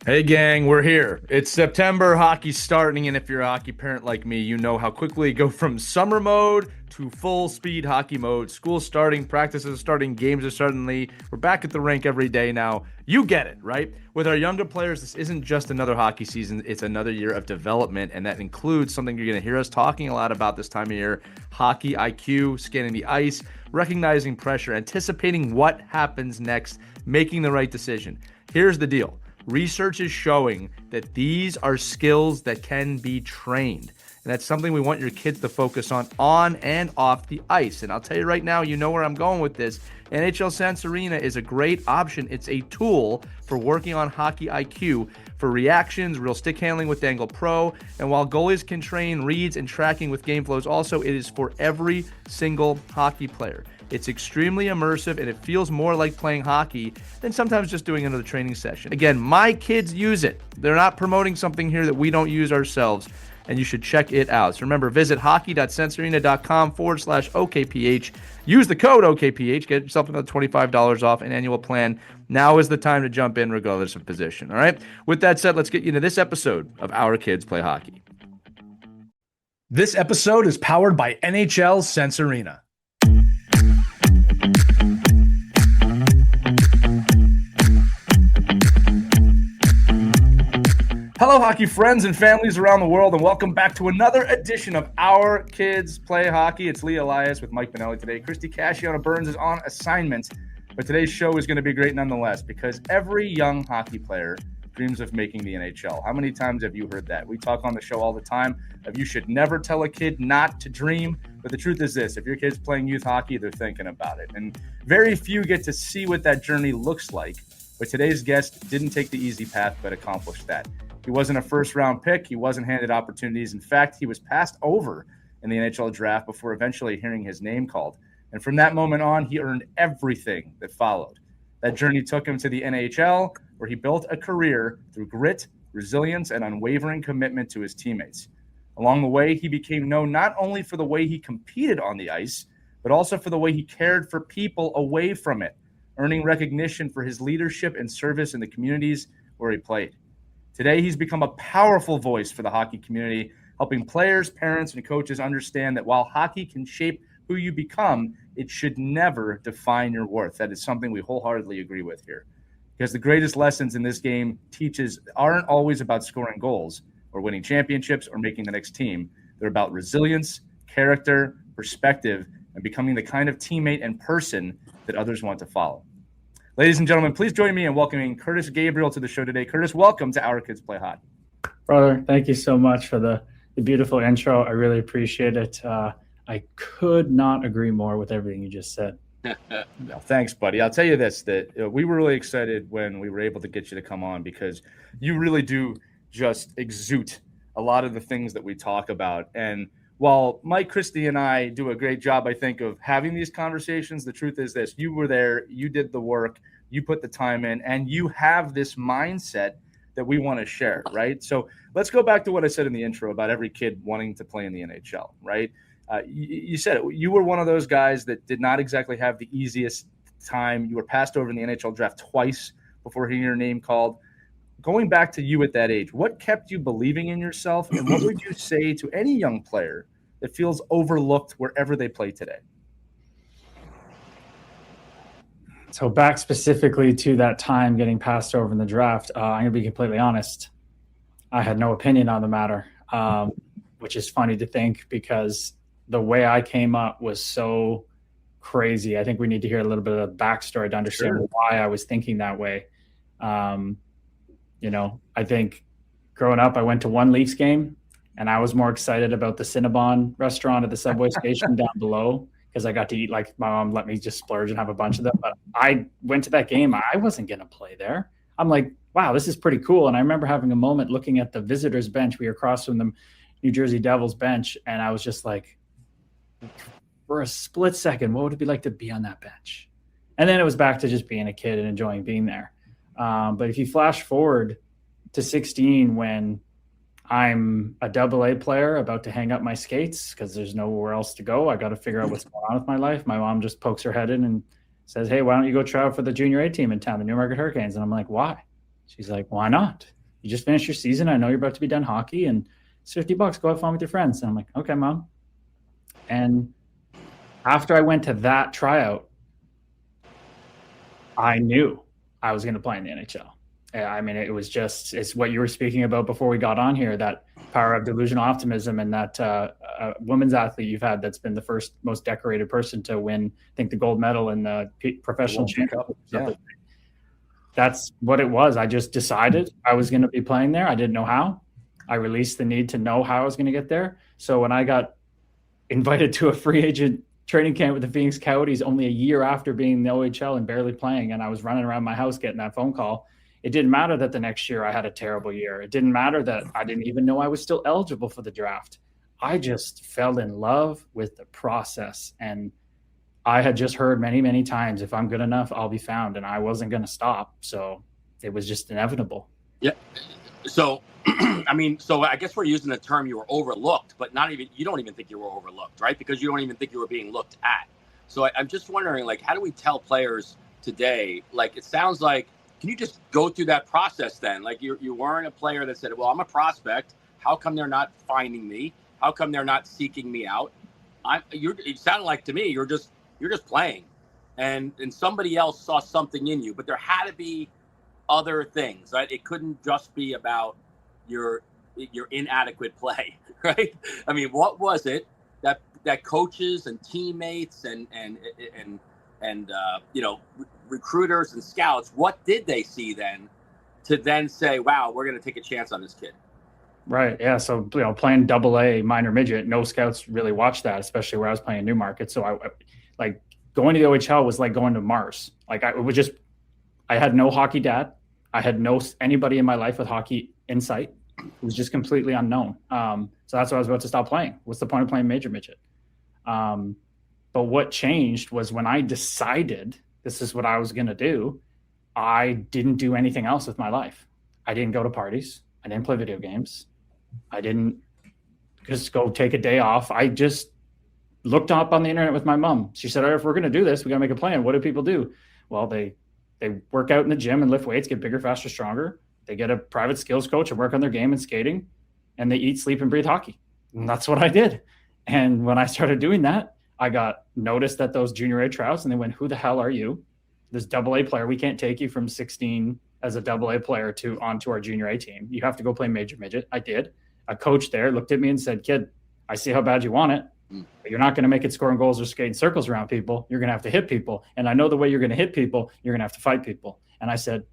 Hey gang, we're here. It's September, hockey's starting, and if you're a hockey parent like me, you know how quickly go from summer mode to full speed hockey mode. School's starting, practices are starting, games are starting. We're back at the rink every day now. You get it, right? With our younger players, this isn't just another hockey season, it's another year of development, and that includes something you're going to hear us talking a lot about this time of year: hockey IQ, scanning the ice, recognizing pressure, anticipating what happens next, making the right decision. Here's the deal. Research is showing that these are skills that can be trained. And that's something we want your kids to focus on and off the ice. And I'll tell you right now, you know where I'm going with this. NHL Sense Arena is a great option. It's a tool for working on hockey IQ, for reactions, real stick handling with Dangle Pro. And while goalies can train reads and tracking with game flows, also it is for every single hockey player. It's extremely immersive, and it feels more like playing hockey than sometimes just doing another training session. Again, my kids use it. They're not promoting something here that we don't use ourselves, and you should check it out. So remember, visit hockey.sensearena.com/OKPH. Use the code OKPH. Get yourself another $25 off an annual plan. Now is the time to jump in regardless of position, all right? With that said, let's get into this episode of Our Kids Play Hockey. This episode is powered by NHL Sense Arena. Hello, hockey friends and families around the world, and welcome back to another edition of Our Kids Play Hockey. It's Elias with Mike Bonelli today. Christy Casciano Burns is on assignment, but today's show is going to be great nonetheless because every young hockey player dreams of making the NHL. How many times have you heard that? We talk on the show all the time of you should never tell a kid not to dream, but the truth is this: if your kid's playing youth hockey, they're thinking about it. And very few get to see what that journey looks like, but today's guest didn't take the easy path but accomplished that. He wasn't a first-round pick. He wasn't handed opportunities. In fact, he was passed over in the NHL Draft before eventually hearing his name called. And from that moment on, he earned everything that followed. That journey took him to the NHL, where he built a career through grit, resilience, and unwavering commitment to his teammates. Along the way, he became known not only for the way he competed on the ice, but also for the way he cared for people away from it, earning recognition for his leadership and service in the communities where he played. Today, he's become a powerful voice for the hockey community, helping players, parents, and coaches understand that while hockey can shape who you become, it should never define your worth. That is something we wholeheartedly agree with here. Because the greatest lessons in this game teaches aren't always about scoring goals or winning championships or making the next team. They're about resilience, character, perspective, and becoming the kind of teammate and person that others want to follow. Ladies and gentlemen, please join me in welcoming Kurtis Gabriel to the show today. Kurtis, welcome to Our Kids Play Hockey. Brother, thank you so much for the beautiful intro. I really appreciate it. I could not agree more with everything you just said. No, thanks, buddy. I'll tell you this, that we were really excited when we were able to get you to come on because you really do just exude a lot of the things that we talk about. And while Mike, Christy, and I do a great job, I think, of having these conversations, the truth is this: you were there, you did the work, you put the time in, and you have this mindset that we want to share, right? So let's go back to what I said in the intro about every kid wanting to play in the NHL, right? You said it. You were one of those guys that did not exactly have the easiest time. You were passed over in the NHL Draft twice before hearing your name called. Going back to you at that age, what kept you believing in yourself, and what would you say to any young player that feels overlooked wherever they play today? So back specifically to that time getting passed over in the draft, I'm going to be completely honest. I had no opinion on the matter, which is funny to think because the way I came up was so crazy. I think we need to hear a little bit of the backstory to understand why I was thinking that way. I think growing up, I went to one Leafs game and I was more excited about the Cinnabon restaurant at the subway station down below because I got to eat, like my mom let me just splurge and have a bunch of them. But I went to that game. I wasn't going to play there. I'm like, wow, this is pretty cool. And I remember having a moment looking at the visitors bench. We were across from the New Jersey Devils bench. And I was just like, for a split second, what would it be like to be on that bench? And then it was back to just being a kid and enjoying being there. But if you flash forward to 16, when I'm a AA player about to hang up my skates because there's nowhere else to go, I got to figure out what's going on with my life. My mom just pokes her head in and says, hey, why don't you go try out for the junior A team in town, the Newmarket Hurricanes? And I'm like, why? She's like, why not? You just finished your season. I know you're about to be done hockey, and it's $50. Go have fun with your friends. And I'm like, okay, Mom. And after I went to that tryout, I knew I was going to play in the NHL. I mean, it's what you were speaking about before we got on here, that power of delusional optimism, and that women's athlete you've had that's been the first most decorated person to win, I think, the gold medal in the professional championship. Yeah. That's what it was. I just decided I was going to be playing there. I didn't know how. I released the need to know how I was going to get there. So when I got invited to a free agent training camp with the Phoenix Coyotes only a year after being in the OHL and barely playing, and I was running around my house getting that phone call, it didn't matter that the next year I had a terrible year. It didn't matter that I didn't even know I was still eligible for the draft. I just fell in love with the process. And I had just heard many, many times, if I'm good enough, I'll be found. And I wasn't going to stop. So it was just inevitable. Yeah. So, I guess we're using the term you were overlooked, but you don't even think you were overlooked, right? Because you don't even think you were being looked at. So I'm just wondering, like, how do we tell players today? Like, it sounds like, can you just go through that process then? Like, you weren't a player that said, well, I'm a prospect. How come they're not finding me? How come they're not seeking me out? It sounded like to me, you're just playing, and somebody else saw something in you, but there had to be other things, right? It couldn't just be about your inadequate play, right? I mean, what was it that coaches and teammates and recruiters and scouts, what did they see then to then say, wow, we're going to take a chance on this kid? Right. Yeah. So, playing AA minor midget, no scouts really watched that, especially where I was playing Newmarket. So I going to the OHL was like going to Mars. Like I had no hockey dad. I had anybody in my life with hockey insight. It was just completely unknown. So that's why I was about to stop playing. What's the point of playing major midget? But what changed was when I decided this is what I was going to do, I didn't do anything else with my life. I didn't go to parties. I didn't play video games. I didn't just go take a day off. I just looked up on the internet with my mom. She said, all right, if we're going to do this, we got to make a plan. What do people do? Well, they work out in the gym and lift weights, get bigger, faster, stronger. They get a private skills coach and work on their game and skating, and they eat, sleep, and breathe hockey. And that's what I did. And when I started doing that, I got noticed at those junior A tryouts, and they went, who the hell are you? This AA player. We can't take you from 16 as a AA player onto our junior A team. You have to go play major midget. I did. A coach there looked at me and said, kid, I see how bad you want it, but you're not going to make it scoring goals or skating circles around people. You're going to have to hit people. And I know the way you're going to hit people, you're going to have to fight people. And I said,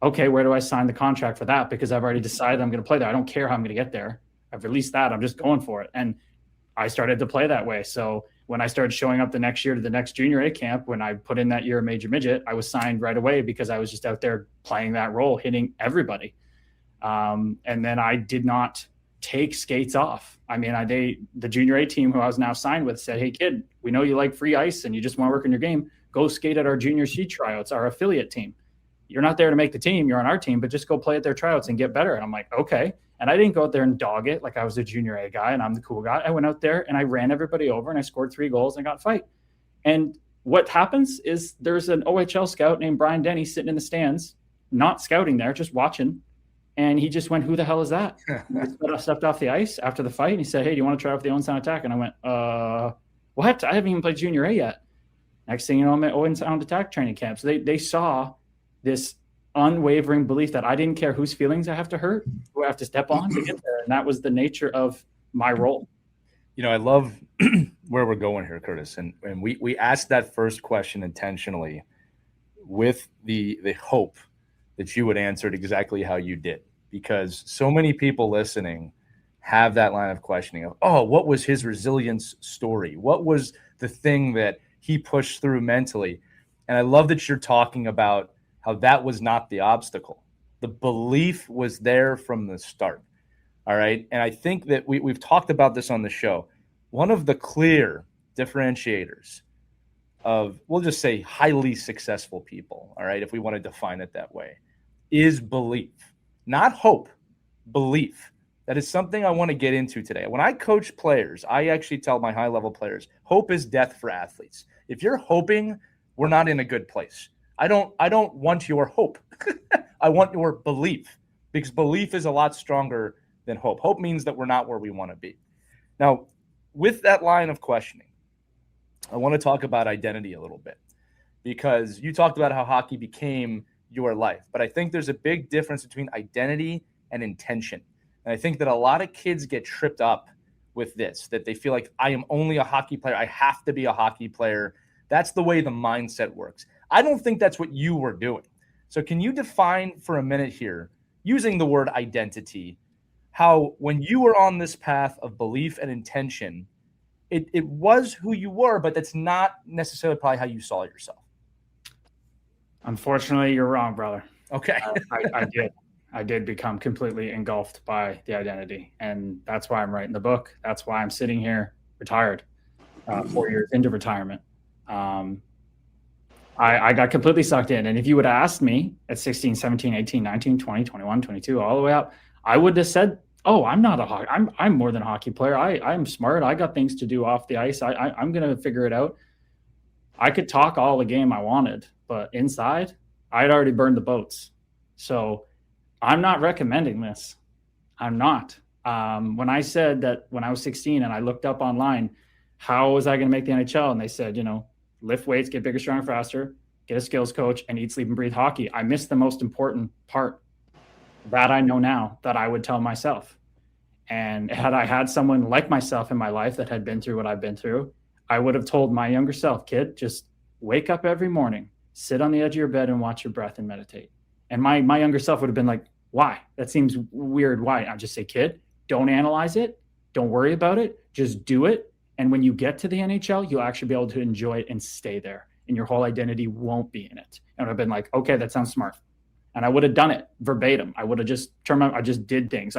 okay, where do I sign the contract for that? Because I've already decided I'm going to play there. I don't care how I'm going to get there. I've released that. I'm just going for it. And I started to play that way. So when I started showing up the next year to the next junior A camp, when I put in that year of major midget, I was signed right away because I was just out there playing that role, hitting everybody. And then I did not take skates off. I mean, the junior A team who I was now signed with said, hey, kid, we know you like free ice and you just want to work on your game. Go skate at our junior C tryouts, our affiliate team. You're not there to make the team. You're on our team, but just go play at their tryouts and get better. And I'm like, okay. And I didn't go out there and dog it like I was a junior A guy and I'm the cool guy. I went out there and I ran everybody over and I scored 3 goals and I got a fight. And what happens is there's an OHL scout named Brian Denny sitting in the stands, not scouting there, just watching. And he just went, who the hell is that? I stepped off the ice after the fight and he said, hey, do you want to try out for the Owen Sound Attack? And I went, what? I haven't even played junior A yet. Next thing you know, I'm at Owen Sound Attack training camp. So they saw this unwavering belief that I didn't care whose feelings I have to hurt, who I have to step on to get there. And that was the nature of my role. I love where we're going here, Kurtis. And we asked that first question intentionally with the hope that you would answer it exactly how you did, because so many people listening have that line of questioning of, oh, what was his resilience story? What was the thing that he pushed through mentally? And I love that you're talking about how that was not the obstacle. The belief was there from the start. All right. And I think that we've talked about this on the show. One of the clear differentiators of, we'll just say, highly successful people, all right, if we want to define it that way, is belief, not hope, belief. That is something I want to get into today. When I coach players, I actually tell my high-level players, hope is death for athletes. If you're hoping, we're not in a good place. I don't want your hope. I want your belief. because belief is a lot stronger than hope. Hope means that we're not where we want to be. Now, with that line of questioning, I want to talk about identity a little bit, because you talked about how hockey became your life. But I think there's a big difference between identity and intention. And I think that a lot of kids get tripped up with this, that they feel like I am only a hockey player. I have to be a hockey player. That's the way the mindset works. I don't think that's what you were doing. So can you define for a minute here, using the word identity, how when you were on this path of belief and intention, it was who you were, but that's not necessarily probably how you saw yourself? Unfortunately, you're wrong, brother. Okay. I did become completely engulfed by the identity. And that's why I'm writing the book. That's why I'm sitting here retired, 4 years into retirement. I got completely sucked in. And if you would have asked me at 16, 17, 18, 19, 20, 21, 22, all the way up, I would have said, oh, I'm not a hockey. I'm more than a hockey player. I'm smart. I got things to do off the ice. I'm going to figure it out. I could talk all the game I wanted, but inside, I'd already burned the boats. So I'm not recommending this. I'm not. When I said that when I was 16 and I looked up online, how was I going to make the NHL? And they said, lift weights, get bigger, stronger, faster, get a skills coach, and eat, sleep, and breathe hockey. I missed the most important part that I know now that I would tell myself. And had I had someone like myself in my life that had been through what I've been through, I would have told my younger self, kid, just wake up every morning, sit on the edge of your bed and watch your breath and meditate. And my younger self would have been like, why? That seems weird. Why? I'll just say, kid, don't analyze it. Don't worry about it. Just do it. And when you get to the NHL, you'll actually be able to enjoy it and stay there. And your whole identity won't be in it. And I've been like, okay, that sounds smart. And I would have done it verbatim. I would have just I just did things.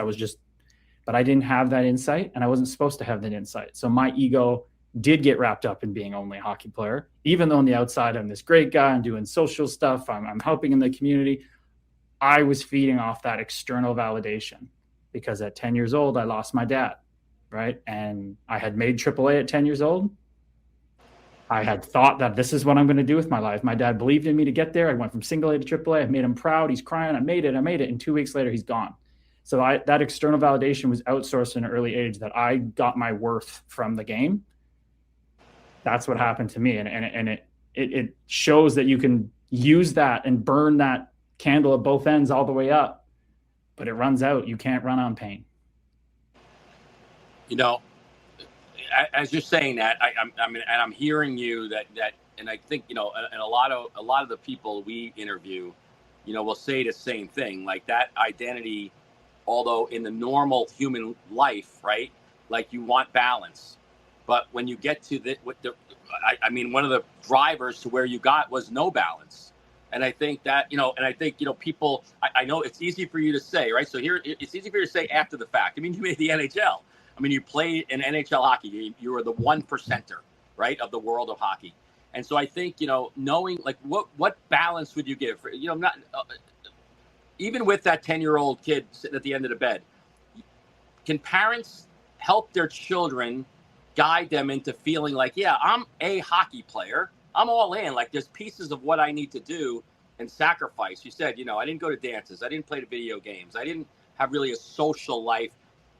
But I didn't have that insight, and I wasn't supposed to have that insight. So my ego did get wrapped up in being only a hockey player, even though on the outside, I'm this great guy. I'm doing social stuff. I'm helping in the community. I was feeding off that external validation because at 10 years old, I lost my dad, right? And I had made AAA at 10 years old. I had thought that this is what I'm going to do with my life. My dad believed in me to get there. I went from single A to AAA. I made him proud. He's crying. I made it. And 2 weeks later, he's gone. So that external validation was outsourced at an early age, that I got my worth from the game. That's what happened to me. And it shows that you can use that and burn that candle at both ends all the way up, but it runs out. You can't run on pain. As you're saying that, I'm hearing you that, and I think, and a lot of the people we interview, will say the same thing, like that identity, although in the normal human life, right? Like you want balance, but when you get to one of the drivers to where you got was no balance. And I think that, people, I know it's easy for you to say, right? So here, it's easy for you to say after the fact. You made the NHL. You played in NHL hockey. You were the 1%er, right, of the world of hockey. And so I think, knowing like what balance would you give for, not even with that 10-year-old kid sitting at the end of the bed, can parents help their children, guide them into feeling like, yeah, I'm a hockey player. I'm all in. Like there's pieces of what I need to do and sacrifice. You said, I didn't go to dances. I didn't play the video games. I didn't have really a social life.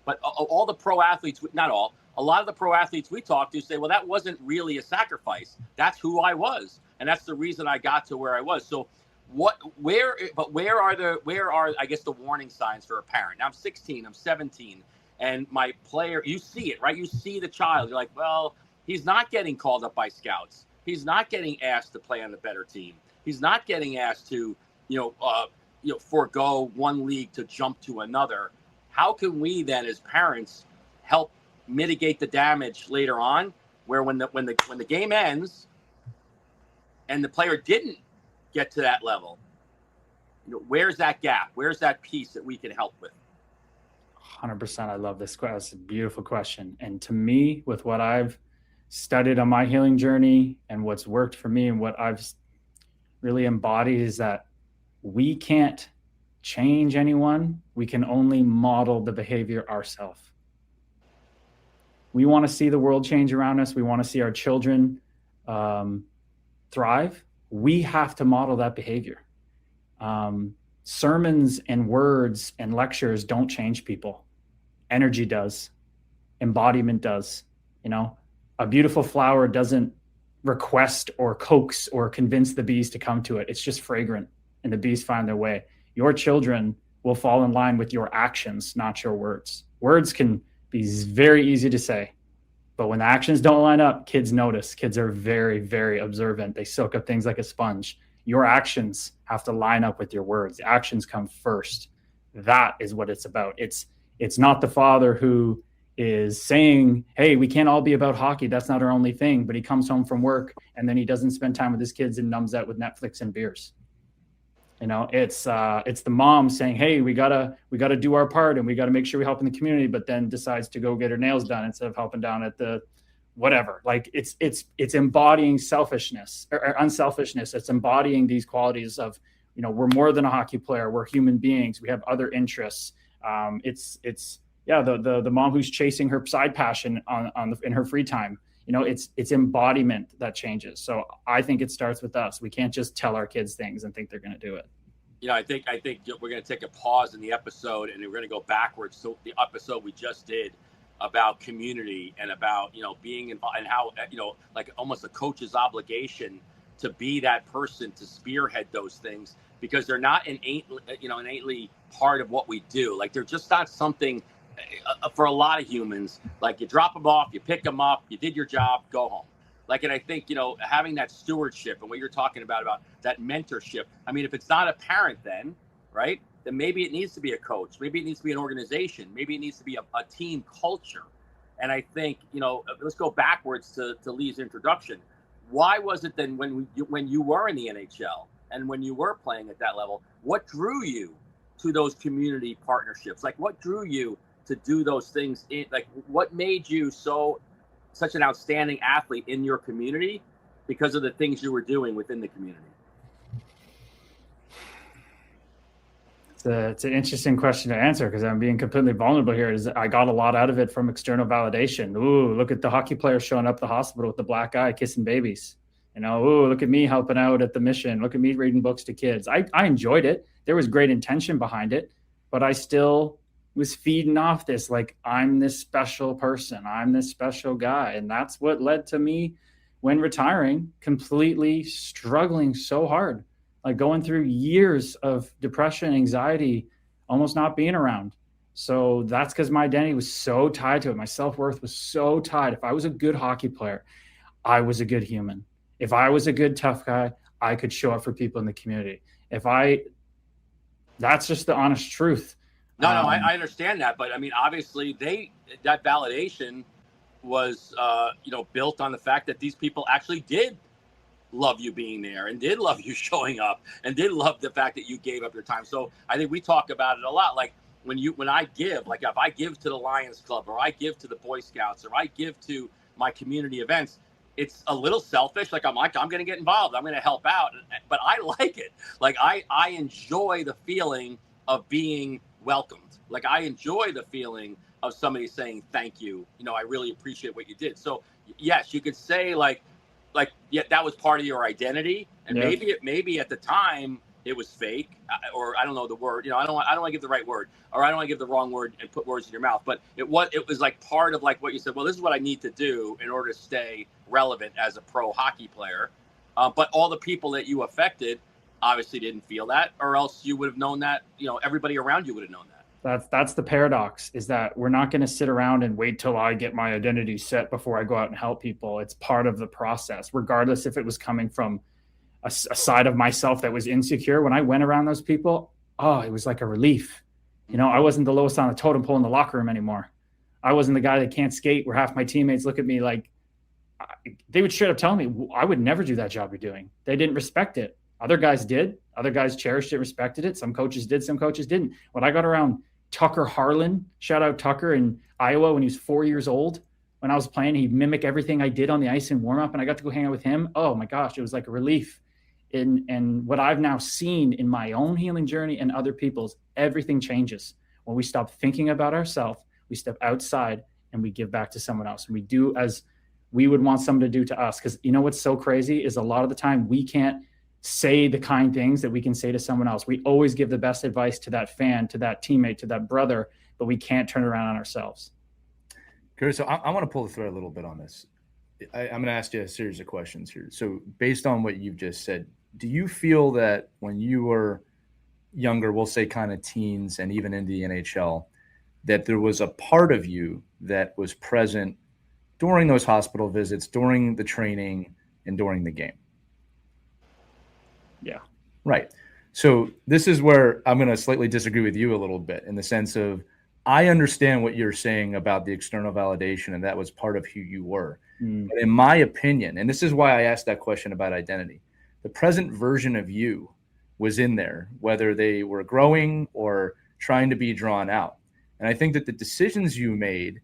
But all the pro athletes, not all, a lot of the pro athletes we talk to say, well, that wasn't really a sacrifice. That's who I was. And that's the reason I got to where I was. So where are, I guess, the warning signs for a parent? Now I'm 16, I'm 17, and my player, you see it, right? You see the child. You're like, well, he's not getting called up by scouts. He's not getting asked to play on the better team. He's not getting asked to, forego one league to jump to another. How can we then, as parents, help mitigate the damage later on, where when the game ends and the player didn't get to that level, where's that gap? Where's that piece that we can help with? 100%. I love this question. It's a beautiful question. And to me, with what I've studied on my healing journey and what's worked for me and what I've really embodied is that we can't change anyone. We can only model the behavior ourselves. We want to see the world change around us. We want to see our children thrive. We have to model that behavior. sermons and words and lectures don't change people. Energy does. Embodiment does. A beautiful flower doesn't request or coax or convince the bees to come to it. It's just fragrant, and the bees find their way. Your children will fall in line with your actions, not your words. Words can be very easy to say, but when the actions don't line up, kids notice. Kids are very, very observant. They soak up things like a sponge. Your actions have to line up with your words. The actions come first. That is what it's about. It's not the father who is saying, hey, we can't all be about hockey. That's not our only thing. But he comes home from work and then he doesn't spend time with his kids and numbs out with Netflix and beers. It's the mom saying, hey, we gotta do our part and we gotta make sure we help in the community, but then decides to go get her nails done instead of helping down at the whatever. Like it's embodying selfishness or unselfishness. It's embodying these qualities of, we're more than a hockey player. We're human beings. We have other interests. The mom who's chasing her side passion in her free time. It's embodiment that changes. So I think it starts with us. We can't just tell our kids things and think they're going to do it. I think we're going to take a pause in the episode and we're going to go backwards. So the episode we just did about community and about, being involved and how, like almost a coach's obligation to be that person to spearhead those things because they're not innately part of what we do. Like they're just not something for a lot of humans. Like you drop them off, you pick them up, you did your job, go home. Like, and I think, having that stewardship and what you're talking about that mentorship. I mean, if it's not a parent then, right, then maybe it needs to be a coach. Maybe it needs to be an organization. Maybe it needs to be a team culture. And I think, let's go backwards to Lee's introduction. Why was it then when you were in the NHL and when you were playing at that level, what drew you to those community partnerships? Like what drew you to do those things? What made you such an outstanding athlete in your community because of the things you were doing within the community? It's an interesting question to answer because I'm being completely vulnerable here. I got a lot out of it from external validation. Ooh, look at the hockey player showing up at the hospital with the black eye, kissing babies. Ooh, look at me helping out at the mission. Look at me reading books to kids. I enjoyed it. There was great intention behind it, but I still was feeding off this, like, I'm this special person. I'm this special guy. And that's what led to me when retiring, completely struggling so hard. Like going through years of depression, anxiety, almost not being around. So that's because my identity was so tied to it. My self-worth was so tied. If I was a good hockey player, I was a good human. If I was a good tough guy, I could show up for people in the community. That's just the honest truth. No, I understand that. But I mean, obviously that validation was, built on the fact that these people actually did love you being there and did love you showing up and did love the fact that you gave up your time. So I think we talk about it a lot. Like when I give, like if I give to the Lions Club or I give to the Boy Scouts or I give to my community events, it's a little selfish. Like I'm going to get involved. I'm going to help out, but I like it. Like I enjoy the feeling of being welcomed. Like I enjoy the feeling of somebody saying, thank you. I really appreciate what you did. So yes, you could say yeah, that was part of your identity, and yeah. maybe at the time it was fake, or I don't know the word. I don't want to give the right word, or I don't want to give the wrong word and put words in your mouth. But it was like part of like what you said. Well, this is what I need to do in order to stay relevant as a pro hockey player. But all the people that you affected obviously didn't feel that, or else you would have known that. Everybody around you would have known that. That's the paradox, is that we're not going to sit around and wait till I get my identity set before I go out and help people. It's part of the process, regardless if it was coming from a side of myself that was insecure. When I went around those people, it was like a relief. I wasn't the lowest on the totem pole in the locker room anymore. I wasn't the guy that can't skate where half my teammates look at me like they would straight up tell me, I would never do that job you're doing. They didn't respect it. Other guys did. Other guys cherished it, respected it. Some coaches did, some coaches didn't. When I got around Tucker Harlan, shout out Tucker in Iowa when he was 4 years old. When I was playing, he'd mimic everything I did on the ice in warm-up, and I got to go hang out with him. Oh my gosh, it was like a relief. And what I've now seen in my own healing journey and other people's, everything changes. When we stop thinking about ourselves, we step outside and we give back to someone else. And we do as we would want someone to do to us. Because what's so crazy is a lot of the time we can't say the kind things that we can say to someone else. We always give the best advice to that fan, to that teammate, to that brother, but we can't turn it around on ourselves. Curtis, so I want to pull the thread a little bit on this. I'm going to ask you a series of questions here. So based on what you've just said, do you feel that when you were younger, we'll say kind of teens and even in the NHL, that there was a part of you that was present during those hospital visits, during the training, and during the game? Yeah. Right. So this is where I'm going to slightly disagree with you a little bit, in the sense of, I understand what you're saying about the external validation, and that was part of who you were. But in my opinion, and this is why I asked that question about identity, the present version of you was in there, whether they were growing or trying to be drawn out. And I think that the decisions you made,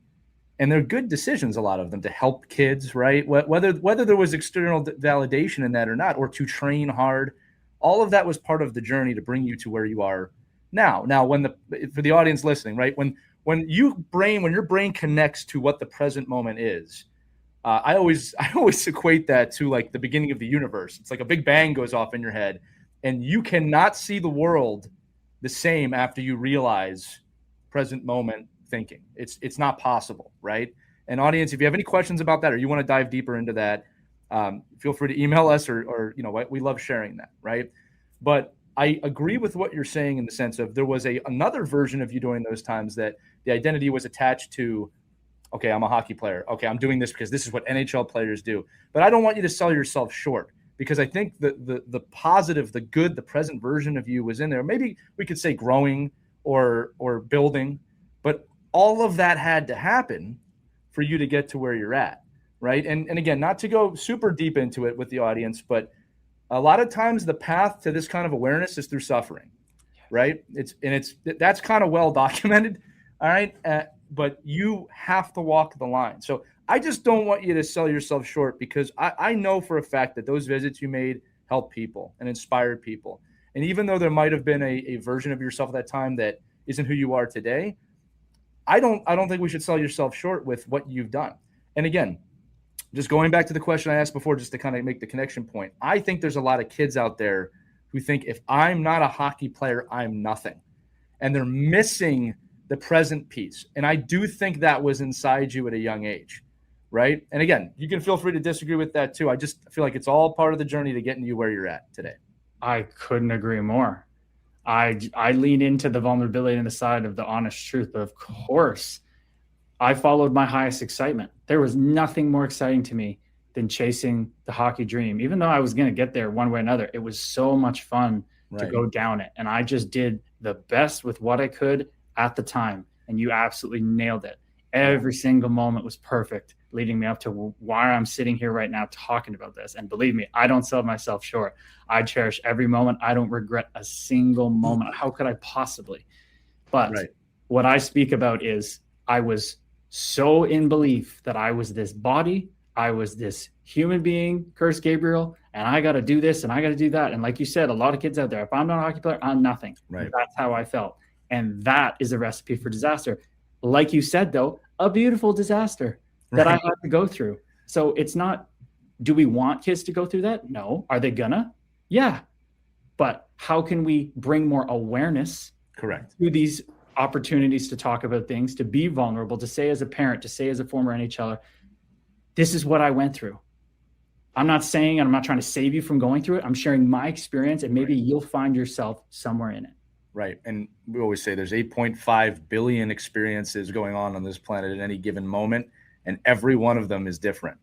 and they're good decisions, a lot of them, to help kids, right? Whether there was external validation in that or not, or to train hard, all of that was part of the journey to bring you to where you are now. Now, for the audience listening, right? When your brain connects to what the present moment is, I always equate that to like the beginning of the universe. It's like a big bang goes off in your head, and you cannot see the world the same after you realize present moment thinking. It's not possible, right? And audience, if you have any questions about that, or you want to dive deeper into that, feel free to email us, or we love sharing that, right? But I agree with what you're saying in the sense of, there was another version of you during those times that the identity was attached to, okay, I'm a hockey player. Okay, I'm doing this because this is what NHL players do. But I don't want you to sell yourself short, because I think the positive, the good, the present version of you was in there. Maybe we could say growing or building, but all of that had to happen for you to get to where you're at, right? And again, not to go super deep into it with the audience, but a lot of times the path to this kind of awareness is through suffering, right? That's kind of well documented, all right? But you have to walk the line. So I just don't want you to sell yourself short, because I know for a fact that those visits you made helped people and inspired people. And even though there might have been a version of yourself at that time that isn't who you are today, I don't think we should sell yourself short with what you've done. And again, just going back to the question I asked before, just to kind of make the connection point, I think there's a lot of kids out there who think, if I'm not a hockey player, I'm nothing. And they're missing the present piece. And I do think that was inside you at a young age, right? And again, you can feel free to disagree with that too. I just feel like it's all part of the journey to getting you where you're at today. I couldn't agree more. I lean into the vulnerability and the side of the honest truth. But of course, I followed my highest excitement. There was nothing more exciting to me than chasing the hockey dream. Even though I was going to get there one way or another, it was so much fun to go down it. And I just did the best with what I could at the time. And you absolutely nailed it. Every single moment was perfect, leading me up to why I'm sitting here right now talking about this. And believe me, I don't sell myself short. I cherish every moment. I don't regret a single moment. How could I possibly? But what I speak about is, I was so in belief that I was this body, I was this human being, Kurtis Gabriel, and I got to do this and I got to do that. And like you said, a lot of kids out there, if I'm not a hockey player, I'm nothing. Right. That's how I felt. And that is a recipe for disaster. Like you said, though, a beautiful disaster that I had to go through. So it's not, do we want kids to go through that? No. Are they gonna? Yeah. But how can we bring more awareness to these opportunities to talk about things, to be vulnerable, to say as a parent, to say as a former NHLer, this is what I went through. I'm not saying, and I'm not trying to save you from going through it. I'm sharing my experience, and maybe you'll find yourself somewhere in it. Right. And we always say there's 8.5 billion experiences going on this planet at any given moment, and every one of them is different.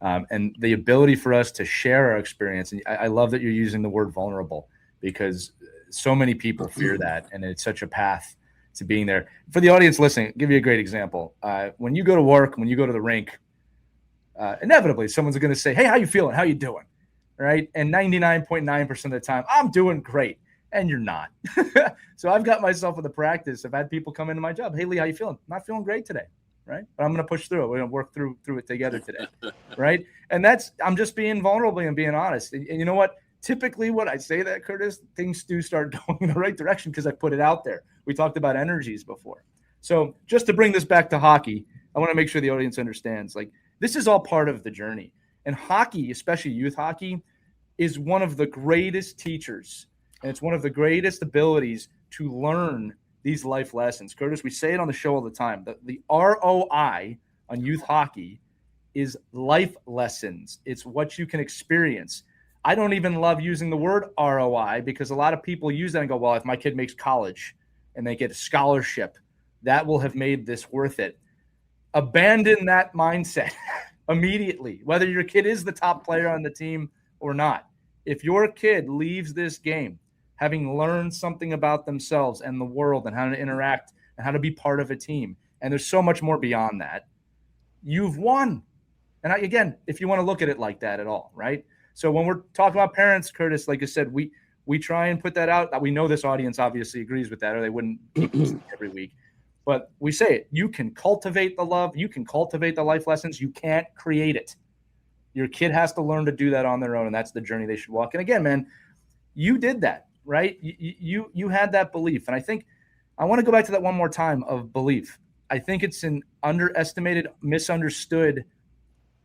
And the ability for us to share our experience, and I love that you're using the word vulnerable, because so many people fear that, and it's such a path to being there. For the audience listening, I'll give you a great example. When you go to work, when you go to the rink, inevitably someone's going to say, "Hey, how you feeling? How you doing?" Right? And 99.9% of the time, I'm doing great. And you're not. So I've got myself in the practice. I've had people come into my job. "Hey, Lee, how you feeling?" "Not feeling great today." Right? "But I'm going to push through it. We're going to work through it together today." Right? And I'm just being vulnerable and being honest. And you know what? Typically when I say that, Kurtis, things do start going in the right direction, because I put it out there. We talked about energies before. So just to bring this back to hockey, I want to make sure the audience understands, like, this is all part of the journey. And hockey, especially youth hockey, is one of the greatest teachers, and it's one of the greatest abilities to learn these life lessons. Kurtis, we say it on the show all the time. The ROI on youth hockey is life lessons. It's what you can experience. I don't even love using the word ROI because a lot of people use that and go, well, if my kid makes college and they get a scholarship, that will have made this worth it. Abandon that mindset immediately, whether your kid is the top player on the team or not. If your kid leaves this game having learned something about themselves and the world and how to interact and how to be part of a team, and there's so much more beyond that, you've won. And again, if you want to look at it like that at all, right? So when we're talking about parents, Kurtis, like I said, we try and put that out. We know this audience obviously agrees with that, or they wouldn't keep listening every week. But we say it. You can cultivate the love. You can cultivate the life lessons. You can't create it. Your kid has to learn to do that on their own, and that's the journey they should walk. And again, man, you did that, right? You had that belief. And I think I want to go back to that one more time of belief. I think it's an underestimated, misunderstood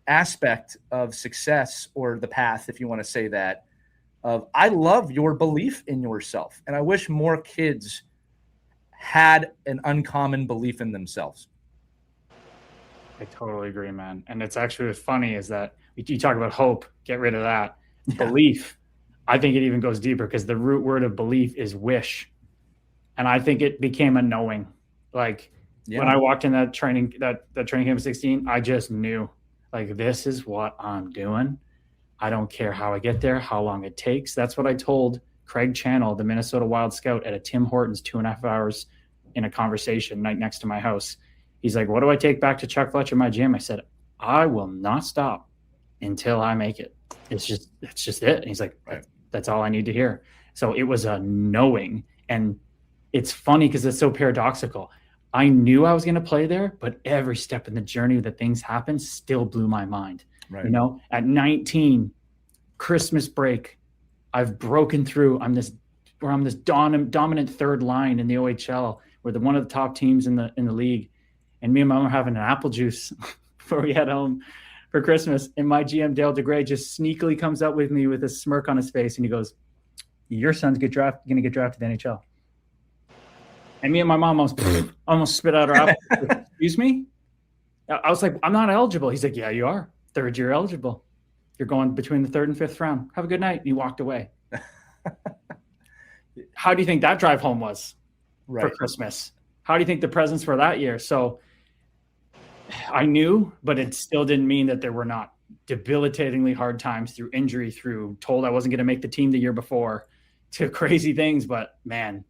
aspect of success, or the path, if you want to say that, of I love your belief in yourself. And I wish more kids had an uncommon belief in themselves. I totally agree, man. And it's actually what's funny is that you talk about hope, get rid of that. Yeah. Belief, I think it even goes deeper because the root word of belief is wish. And I think it became a knowing. Like when I walked in that training camp at 16, I just knew, like, this is what I'm doing. I don't care how I get there, how long it takes. That's what I told Craig Channel, the Minnesota Wild scout, at a Tim Hortons 2.5 hours in a conversation right next to my house. He's like, what do I take back to Chuck Fletcher, my gym? I said, I will not stop until I make it. It's just it. And he's like, right. That's all I need to hear. So it was a knowing. And it's funny because it's so paradoxical. I knew I was going to play there, but every step in the journey that things happened still blew my mind. Right. You know, at 19, Christmas break, I've broken through. I'm this dominant third line in the OHL. We're one of the top teams in the league. And me and my mom are having an apple juice before we head home for Christmas. And my GM, Dale DeGray, just sneakily comes up with me with a smirk on his face. And he goes, your son's going to get drafted to the NHL. And me and my mom almost spit out our apple. Excuse me? I was like, I'm not eligible. He's like, yeah, you are. Third year eligible. You're going between the third and fifth round. Have a good night. And he walked away. How do you think that drive home was for Christmas? How do you think the presents were that year? So I knew, but it still didn't mean that there were not debilitatingly hard times through injury, through told I wasn't going to make the team the year before, to crazy things. But man,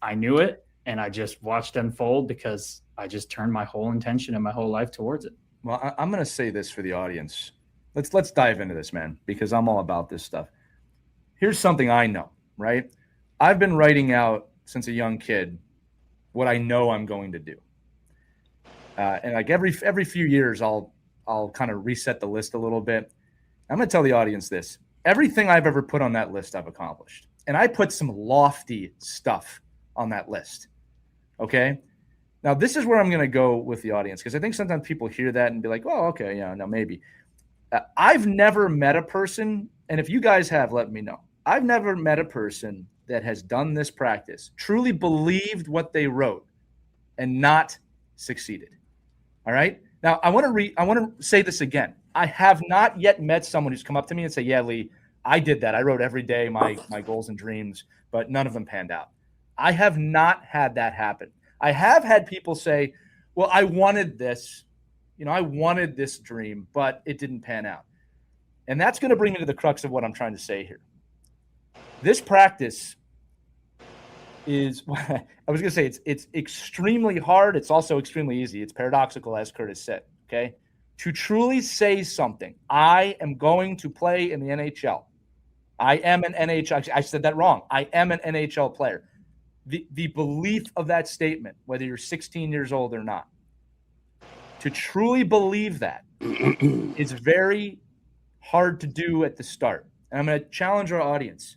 I knew it, and I just watched it unfold because I just turned my whole intention and my whole life towards it. Well, I'm going to say this for the audience. Let's dive into this, man, because I'm all about this stuff. Here's something I know, right? I've been writing out since a young kid what I know I'm going to do. And like every few years, I'll kind of reset the list a little bit. I'm going to tell the audience this. Everything I've ever put on that list, I've accomplished. And I put some lofty stuff on that list. Okay? Now, this is where I'm going to go with the audience, because I think sometimes people hear that and be like, oh, okay, yeah, no, maybe. I've never met a person, and if you guys have, let me know. I've never met a person that has done this practice, truly believed what they wrote, and not succeeded. All right? Now, I want to say this again. I have not yet met someone who's come up to me and say, yeah, Lee, I did that. I wrote every day my goals and dreams, but none of them panned out. I have not had that happen. I have had people say, well, I wanted this. You know, I wanted this dream, but it didn't pan out. And that's going to bring me to the crux of what I'm trying to say here. This practice is, I was going to say, it's extremely hard. It's also extremely easy. It's paradoxical, as Kurtis said, okay? To truly say something, I am going to play in the NHL. I am an NHL. I said that wrong. I am an NHL player. The belief of that statement, whether you're 16 years old or not, to truly believe that is very hard to do at the start. And I'm going to challenge our audience.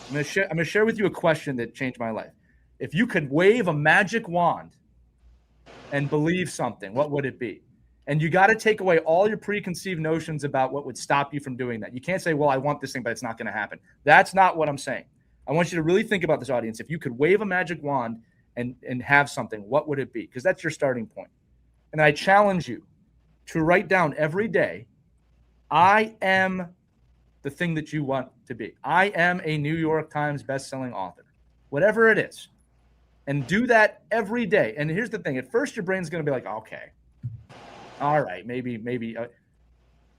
I'm going to share with you a question that changed my life. If you could wave a magic wand and believe something, what would it be? And you got to take away all your preconceived notions about what would stop you from doing that. You can't say, well, I want this thing, but it's not going to happen. That's not what I'm saying. I want you to really think about this, audience. If you could wave a magic wand and have something, what would it be? Because that's your starting point. And I challenge you to write down every day, I am the thing that you want to be. I am a New York Times bestselling author, whatever it is. And do that every day. And here's the thing. At first, your brain's going to be like, okay, all right, maybe.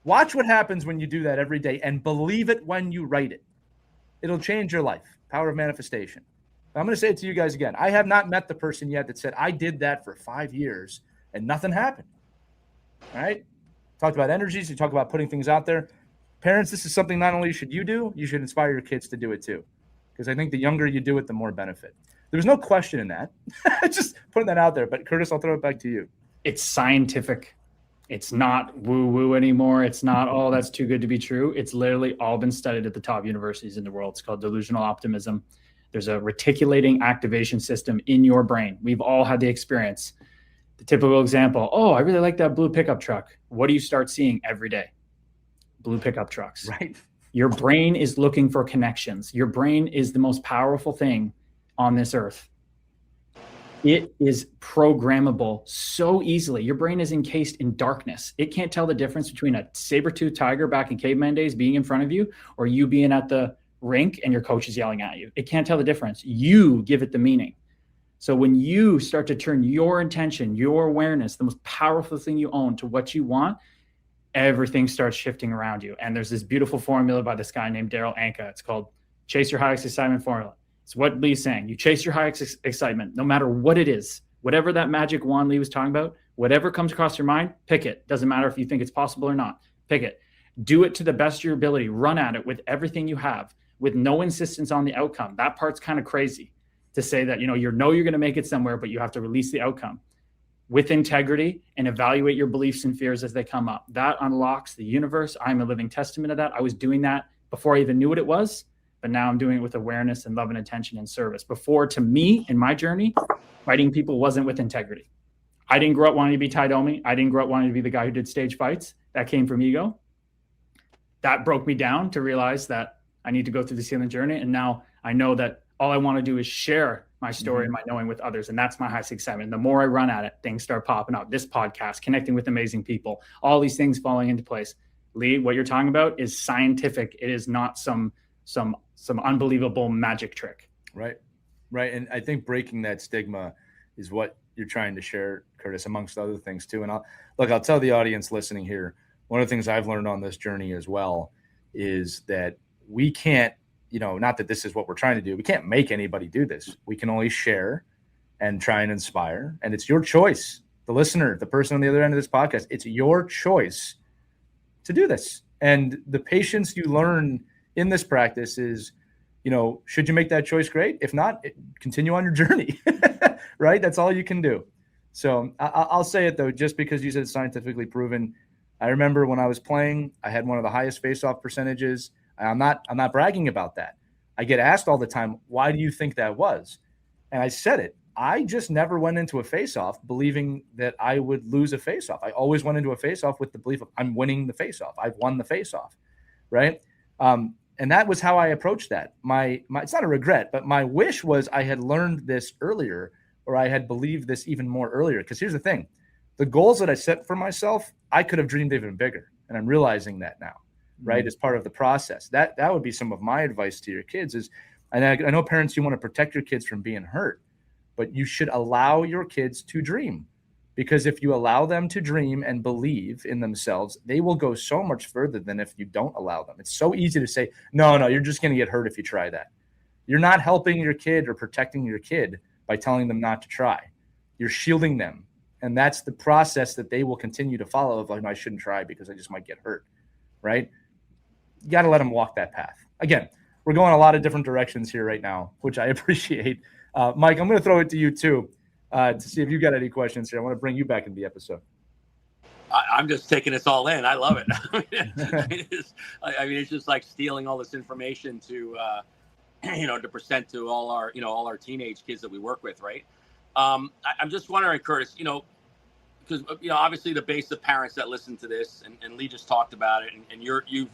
Watch what happens when you do that every day and believe it when you write it. It'll change your life. Power of manifestation. I'm going to say it to you guys again. I have not met the person yet that said, I did that for 5 years and nothing happened. All right? Talked about energies. You talk about putting things out there. Parents, this is something not only should you do, you should inspire your kids to do it too. Because I think the younger you do it, the more benefit. There was no question in that. Just putting that out there. But Kurtis, I'll throw it back to you. It's scientific. It's not woo-woo anymore. It's not, oh, that's too good to be true. It's literally all been studied at the top universities in the world. It's called delusional optimism. There's a reticulating activation system in your brain. We've all had the experience. The typical example, oh, I really like that blue pickup truck. What do you start seeing every day? Blue pickup trucks. Right. Your brain is looking for connections. Your brain is the most powerful thing on this earth. It is programmable so easily. Your brain is encased in darkness. It can't tell the difference between a saber-toothed tiger back in caveman days being in front of you or you being at the rink and your coach is yelling at you. It can't tell the difference. You give it the meaning. So when you start to turn your intention, your awareness, the most powerful thing you own, to what you want, everything starts shifting around you. And there's this beautiful formula by this guy named Daryl Anka. It's called Chase Your Highest Excitement Formula. It's what Lee's saying. You chase your highest excitement, no matter what it is. Whatever that magic wand Lee was talking about, whatever comes across your mind, pick it. Doesn't matter if you think it's possible or not. Pick it. Do it to the best of your ability. Run at it with everything you have, with no insistence on the outcome. That part's kind of crazy to say that, you're going to make it somewhere, but you have to release the outcome with integrity and evaluate your beliefs and fears as they come up. That unlocks the universe. I'm a living testament of that. I was doing that before I even knew what it was. But now I'm doing it with awareness and love and intention and service. Before, to me, in my journey, fighting people wasn't with integrity. I didn't grow up wanting to be Tai Domi. I didn't grow up wanting to be the guy who did stage fights. That came from ego. That broke me down to realize that I need to go through this healing journey. And now I know that all I want to do is share my story and my knowing with others. And that's my highest excitement. The more I run at it, things start popping up. This podcast, connecting with amazing people, all these things falling into place. Lee, what you're talking about is scientific. It is not some unbelievable magic trick. Right. And I think breaking that stigma is what you're trying to share, Kurtis, amongst other things too. And I'll tell the audience listening here, one of the things I've learned on this journey as well is that we can't, not that this is what we're trying to do. We can't make anybody do this. We can only share and try and inspire. And it's your choice, the listener, the person on the other end of this podcast. It's your choice to do this. And the patience you learn in this practice is, should you make that choice, great. If not, continue on your journey, right? That's all you can do. So I'll say it though, just because you said it's scientifically proven. I remember when I was playing, I had one of the highest face-off percentages. I'm not bragging about that. I get asked all the time, why do you think that was? And I said it. I just never went into a face-off believing that I would lose a face-off. I always went into a face-off with the belief of I'm winning the face-off. I've won the face-off, right? And that was how I approached that. My it's not a regret, but my wish was I had learned this earlier, or I had believed this even more earlier. Because here's the thing. The goals that I set for myself, I could have dreamed even bigger. And I'm realizing that now, right? As part of the process. That would be some of my advice to your kids is, and I know parents, you want to protect your kids from being hurt, but you should allow your kids to dream. Because if you allow them to dream and believe in themselves, they will go so much further than if you don't allow them. It's so easy to say, no, you're just going to get hurt if you try that. You're not helping your kid or protecting your kid by telling them not to try. You're shielding them. And that's the process that they will continue to follow of, I shouldn't try because I just might get hurt, right? You got to let them walk that path. Again, we're going a lot of different directions here right now, which I appreciate. Mike, I'm going to throw it to you too. To see if you got any questions here. I want to bring you back into the episode. I'm just taking this all in. I love it. It's just like stealing all this information to present to all our teenage kids that we work with, right? I'm just wondering, Kurtis, because obviously the base of parents that listen to this, and Lee just talked about it, and you've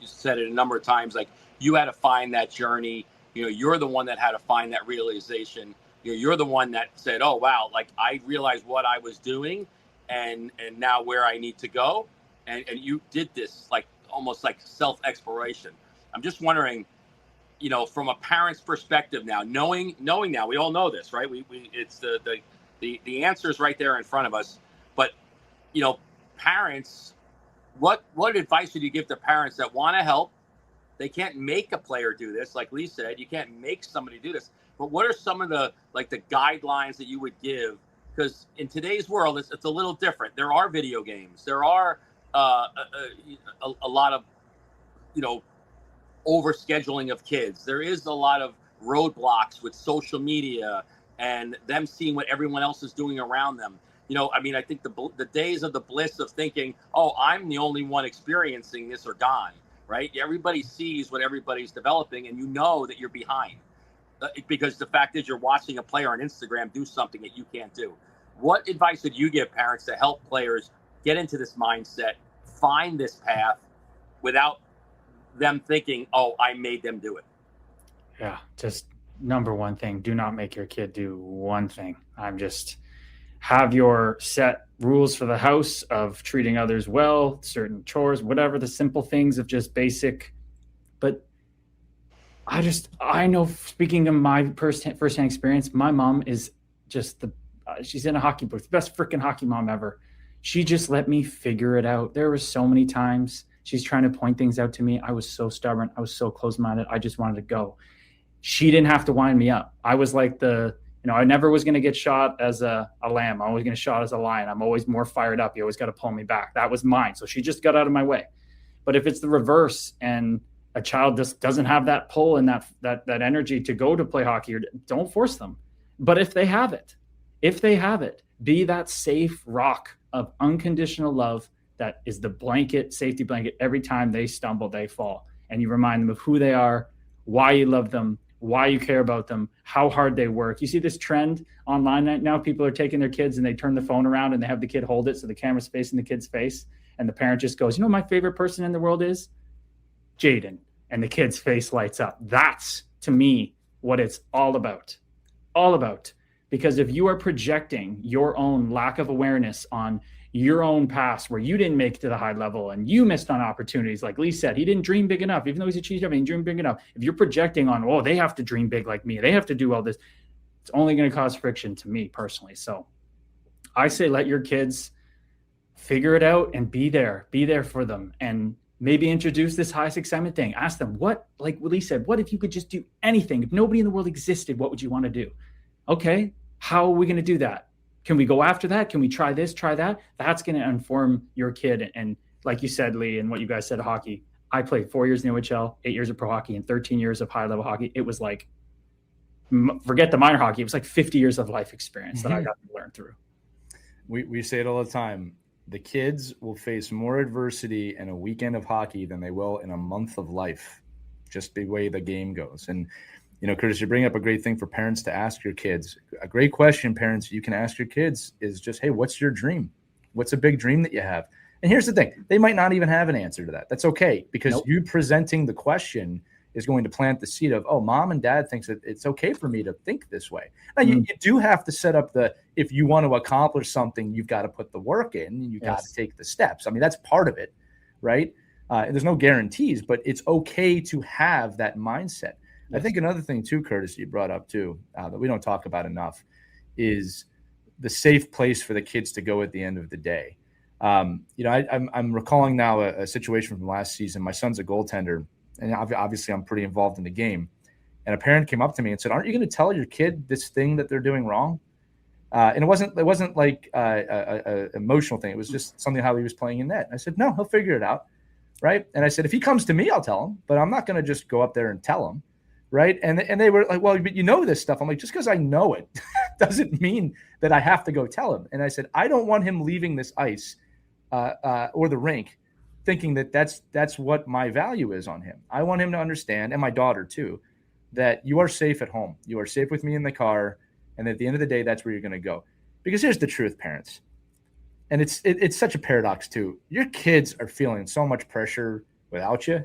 said it a number of times, like you had to find that journey. You're the one that had to find that realization. You're the one that said, oh wow, like I realized what I was doing, and now where I need to go, and you did this like almost like self-exploration. I'm just wondering, from a parent's perspective now, knowing now, we all know this, right? We it's the answer is right there in front of us. But parents, what advice would you give to parents that want to help? They can't make a player do this, like Lee said. You can't make somebody do this. But what are some of the guidelines that you would give? Because in today's world, it's a little different. There are video games. There are a lot of overscheduling of kids. There is a lot of roadblocks with social media and them seeing what everyone else is doing around them. I think the days of the bliss of thinking, oh, I'm the only one experiencing this are gone, right? Everybody sees what everybody's developing, and that you're behind because the fact is you're watching a player on Instagram do something that you can't do. What advice would you give parents to help players get into this mindset, find this path without them thinking, oh, I made them do it? Yeah, just number one thing, do not make your kid do one thing. Have your set rules for the house of treating others well, certain chores, whatever, the simple things of just basic. But I know, speaking of my firsthand experience, my mom is just she's in a hockey book, the best freaking hockey mom ever. She just let me figure it out. There were so many times she's trying to point things out to me. I was so stubborn. I was so closed-minded. I just wanted to go. She didn't have to wind me up. I was like I never was going to get shot as a lamb. I was going to shot as a lion. I'm always more fired up. You always got to pull me back. That was mine. So she just got out of my way. But if it's the reverse and a child just doesn't have that pull and that energy to go to play hockey, don't force them. But if they have it, be that safe rock of unconditional love that is the safety blanket. Every time they stumble, they fall. And you remind them of who they are, why you love them, why you care about them, how hard they work. You see this trend online right now. People are taking their kids and they turn the phone around and they have the kid hold it so the camera's facing the kid's face. And the parent just goes, my favorite person in the world is Jaden. And the kid's face lights up. That's, to me, what it's all about. All about. Because if you are projecting your own lack of awareness on your own past where you didn't make it to the high level and you missed on opportunities, like Lee said, he didn't dream big enough, even though he's achieved everything, he didn't dream big enough. If you're projecting on, oh, they have to dream big like me, they have to do all this, it's only going to cause friction to me personally. So I say let your kids figure it out and be there for them, and maybe introduce this highest excitement thing. Ask them, what, like Lee said, what if you could just do anything? If nobody in the world existed, what would you want to do? Okay, how are we going to do that? Can we go after that? Can we try this, try that? That's going to inform your kid. And like you said, Lee, and what you guys said, hockey, I played 4 years in the OHL, 8 years of pro hockey, and 13 years of high-level hockey. It was like, forget the minor hockey, it was like 50 years of life experience that I got to learn through. We say it all the time. The kids will face more adversity in a weekend of hockey than they will in a month of life, just the way the game goes. And Kurtis, you bring up a great thing for parents to ask your kids. A great question, parents, you can ask your kids is just, hey, what's your dream? What's a big dream that you have? And here's the thing. They might not even have an answer to that. That's okay, because you presenting the question is going to plant the seed of, oh, mom and dad thinks that it's okay for me to think this way. Now, you do have to set up if you want to accomplish something, you've got to put the work in and you've got to take the steps. I mean, that's part of it, right? There's no guarantees, but it's okay to have that mindset. I think another thing too, Kurtis, you brought up too, that we don't talk about enough is the safe place for the kids to go at the end of the day. I'm recalling now a situation from last season. My son's a goaltender, and obviously I'm pretty involved in the game. And a parent came up to me and said, "Aren't you going to tell your kid this thing that they're doing wrong?" And it wasn't like a emotional thing. It was just something how he was playing in net. And I said, "No, he'll figure it out." Right. And I said, if he comes to me, I'll tell him, but I'm not going to just go up there and tell him. Right. And they were like, well, but this stuff. I'm like, just because I know it doesn't mean that I have to go tell him. And I said, I don't want him leaving this ice or the rink thinking that that's what my value is on him. I want him to understand, and my daughter too, that you are safe at home. You are safe with me in the car. And at the end of the day, that's where you're going to go. Because here's the truth, parents. and it's such a paradox too. Your kids are feeling so much pressure without you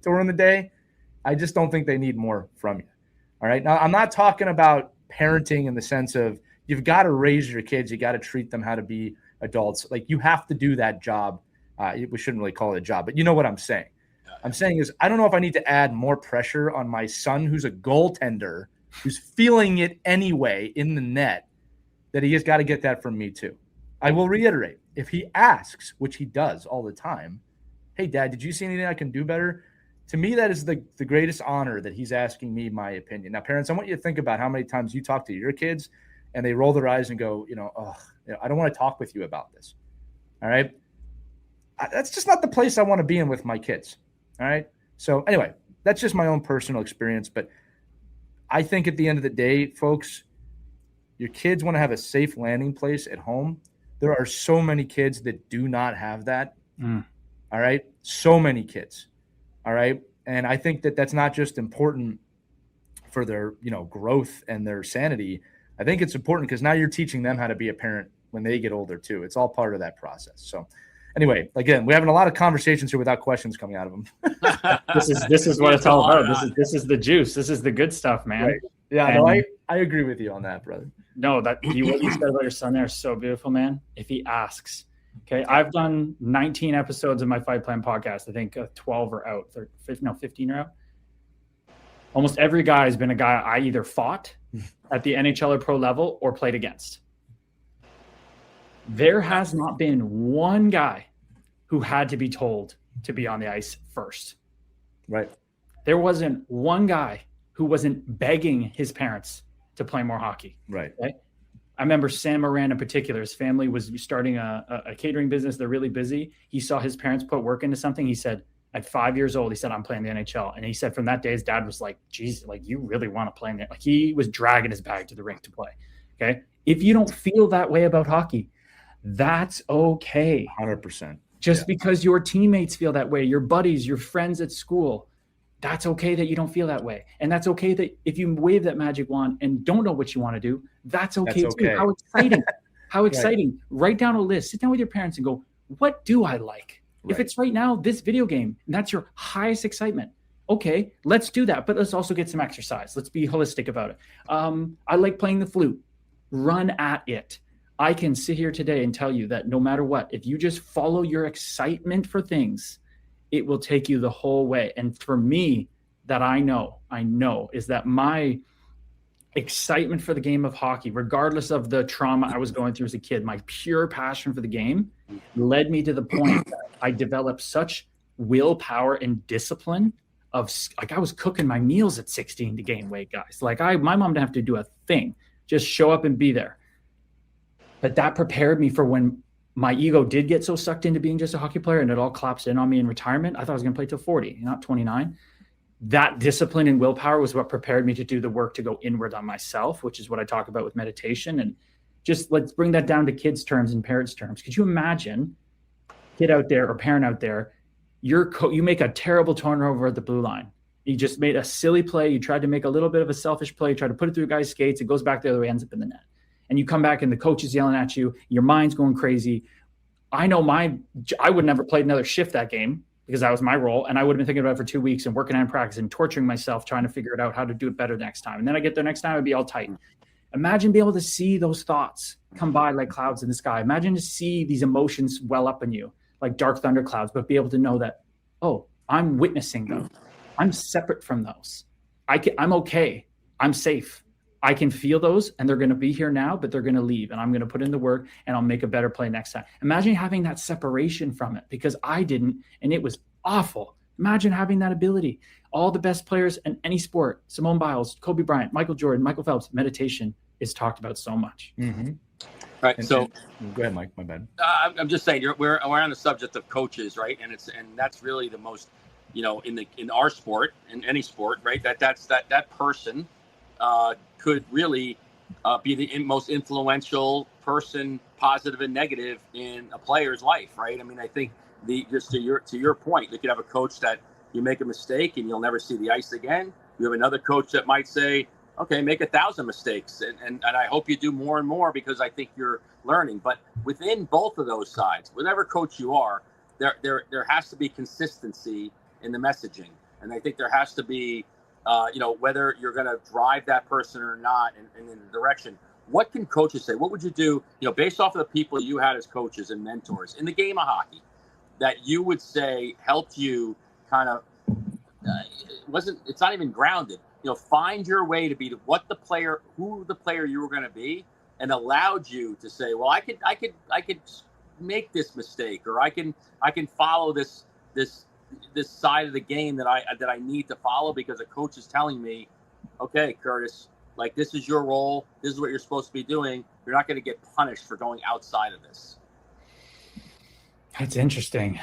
during the day. I just don't think they need more from you. All right. Now, I'm not talking about parenting in the sense of you've got to raise your kids. You got to treat them how to be adults. Like, you have to do that job. We shouldn't really call it a job, but you know what I'm saying. I'm saying is, I don't know if I need to add more pressure on my son, who's a goaltender, who's feeling it anyway in the net, that he has got to get that from me too. I will reiterate, if he asks, which he does all the time, hey, Dad, did you see anything I can do better? To me, that is the greatest honor, that he's asking me my opinion. Now, parents, I want you to think about how many times you talk to your kids and they roll their eyes and go, I don't want to talk with you about this. All right. That's just not the place I want to be in with my kids. All right. So anyway, that's just my own personal experience. But I think at the end of the day, folks, your kids want to have a safe landing place at home. There are so many kids that do not have that. All right. So many kids. All right. And I think that that's not just important for their, growth and their sanity. I think it's important because now you're teaching them how to be a parent when they get older too. It's all part of that process. So anyway, again, we're having a lot of conversations here without questions coming out of them. This is what it's all about. This is the juice. This is the good stuff, man. Right. Yeah, no, I agree with you on that, brother. No, what you said about your son there is so beautiful, man. If he asks, okay, I've done 19 episodes of my Fight Plan podcast. I think 12 are out. 15 are out. Almost every guy has been a guy I either fought at the NHL or pro level or played against. There has not been one guy who had to be told to be on the ice first. Right. There wasn't one guy who wasn't begging his parents to play more hockey. Right. Okay? I remember Sam Moran in particular. His family was starting a catering business. They're really busy. He saw his parents put work into something. He said, at 5 years old, he said, I'm playing the NHL. And he said from that day, his dad was like, geez, like, you really want to play in there? Like, he was dragging his bag to the rink to play. Okay. If you don't feel that way about hockey, that's okay. 100%. Just because your teammates feel that way, your buddies, your friends at school, that's okay that you don't feel that way. And that's okay that if you wave that magic wand and don't know what you want to do, that's okay too. How exciting. How exciting. Right. Write down a list. Sit down with your parents and go, what do I like? Right. If it's right now, this video game, and that's your highest excitement, okay, let's do that. But let's also get some exercise. Let's be holistic about it. I like playing the flute. Run at it. I can sit here today and tell you that no matter what, if you just follow your excitement for things, it will take you the whole way. And for me, that I know is that my excitement for the game of hockey, regardless of the trauma I was going through as a kid, my pure passion for the game led me to the point that I developed such willpower and discipline of, like, I was cooking my meals at 16 to gain weight, guys. Like, my mom didn't have to do a thing, just show up and be there. But that prepared me for when my ego did get so sucked into being just a hockey player and it all collapsed in on me in retirement. I thought I was going to play till 40, not 29. That discipline and willpower was what prepared me to do the work to go inward on myself, which is what I talk about with meditation. And just let's bring that down to kids' terms and parents' terms. Could you imagine, kid out there or parent out there, you make a terrible turnover at the blue line. You just made a silly play. You tried to make a little bit of a selfish play. You tried to put it through a guy's skates. It goes back the other way, ends up in the net. And you come back and the coach is yelling at you. Your mind's going crazy. I know I would never played another shift that game because that was my role. And I would have been thinking about it for 2 weeks and working on practice and torturing myself, trying to figure it out how to do it better next time. And then I get there next time, I'd be all tight. Imagine being able to see those thoughts come by like clouds in the sky. Imagine to see these emotions well up in you like dark thunder clouds, but be able to know that, oh, I'm witnessing them. I'm separate from those. I'm okay. I'm safe. I can feel those and they're going to be here now, but they're going to leave and I'm going to put in the work and I'll make a better play next time. Imagine having that separation from it because I didn't, and it was awful. Imagine having that ability. All the best players in any sport, Simone Biles, Kobe Bryant, Michael Jordan, Michael Phelps, meditation is talked about so much. Mm-hmm. Right. And go ahead, Mike, my bad. I'm just saying we're on the subject of coaches, right? And that's really the most, in our sport, in any sport, right? That person could really be the most influential person, positive and negative, in a player's life, right? I mean, I think just to your point, you could have a coach that you make a mistake and you'll never see the ice again. You have another coach that might say, Okay, make 1,000 mistakes, and I hope you do more and more because I think you're learning. But within both of those sides, whatever coach you are, there has to be consistency in the messaging, and I think there has to be, whether you're going to drive that person or not, in the direction. What can coaches say? What would you do, based off of the people you had as coaches and mentors in the game of hockey, that you would say helped you kind of it's not even grounded. Find your way to be who the player you were going to be, and allowed you to say, well, I could make this mistake, or I can follow this side of the game that I need to follow because a coach is telling me, okay, Kurtis, like, this is your role. This is what you're supposed to be doing. You're not going to get punished for going outside of this. That's interesting.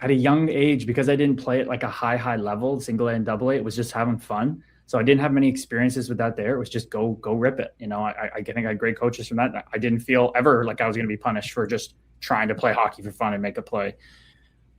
At a young age, because I didn't play at like a high level, single A and double A, it was just having fun. So I didn't have many experiences with that there. It was just go rip it. I think I had great coaches from that. I didn't feel ever like I was going to be punished for just trying to play hockey for fun and make a play.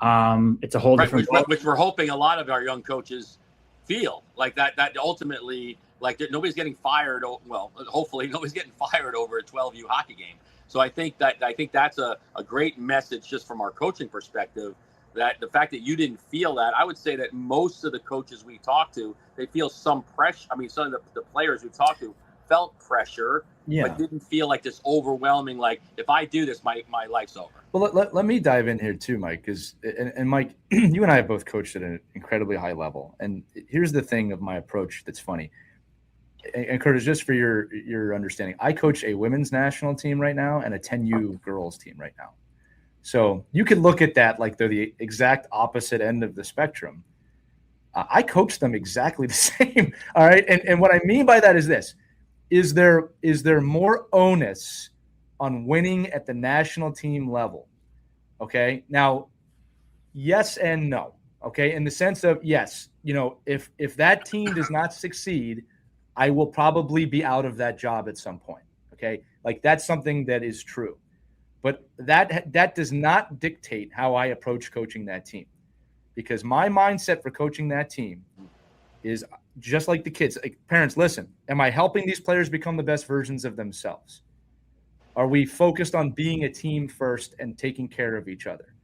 It's a whole different which we're hoping a lot of our young coaches feel like that ultimately, like, nobody's getting fired. Well, hopefully nobody's getting fired over a 12U hockey game. So I think that's a great message just from our coaching perspective, that the fact that you didn't feel that. I would say that most of the coaches we talk to, they feel some pressure. I mean, some of the players we talked to felt pressure, but didn't feel like this overwhelming, like, if I do this, my life's over. Well, let me dive in here too, Mike, because and Mike, you and I have both coached at an incredibly high level. And here's the thing of my approach that's funny. And Kurtis, just for your understanding, I coach a women's national team right now and a 10U girls team right now. So you can look at that like they're the exact opposite end of the spectrum. I coach them exactly the same. All right. And what I mean by that is this: is there more onus on winning at the national team level? Okay. Now, yes and no. Okay. In the sense of, yes, if that team does not succeed, I will probably be out of that job at some point. Okay. Like, that's something that is true. But that does not dictate how I approach coaching that team, because my mindset for coaching that team is just like the kids. Like, parents, listen, am I helping these players become the best versions of themselves? Are we focused on being a team first and taking care of each other?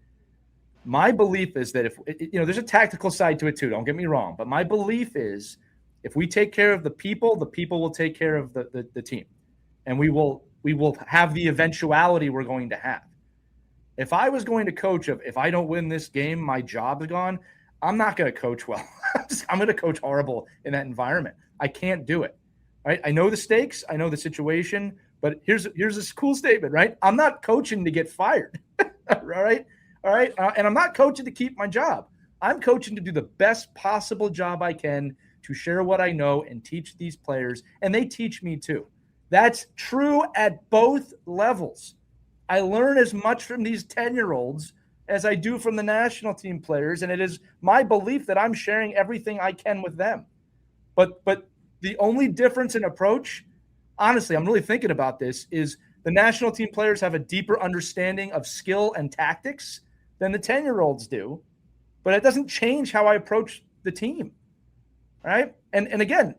My belief is that there's a tactical side to it too, don't get me wrong. But my belief is if we take care of the people will take care of the team. And we will have the eventuality we're going to have. If I was going to coach if I don't win this game, my job is gone, I'm not going to coach well. I'm going to coach horrible in that environment. I can't do it. Right? I know the stakes. I know the situation. But here's this cool statement, right? I'm not coaching to get fired. All right? And I'm not coaching to keep my job. I'm coaching to do the best possible job I can to share what I know and teach these players. And they teach me too. That's true at both levels. I learn as much from these 10-year-olds as I do from the national team players, and it is my belief that I'm sharing everything I can with them. But the only difference in approach, honestly, I'm really thinking about this, is the national team players have a deeper understanding of skill and tactics than the 10-year-olds do, but it doesn't change how I approach the team, right? And again,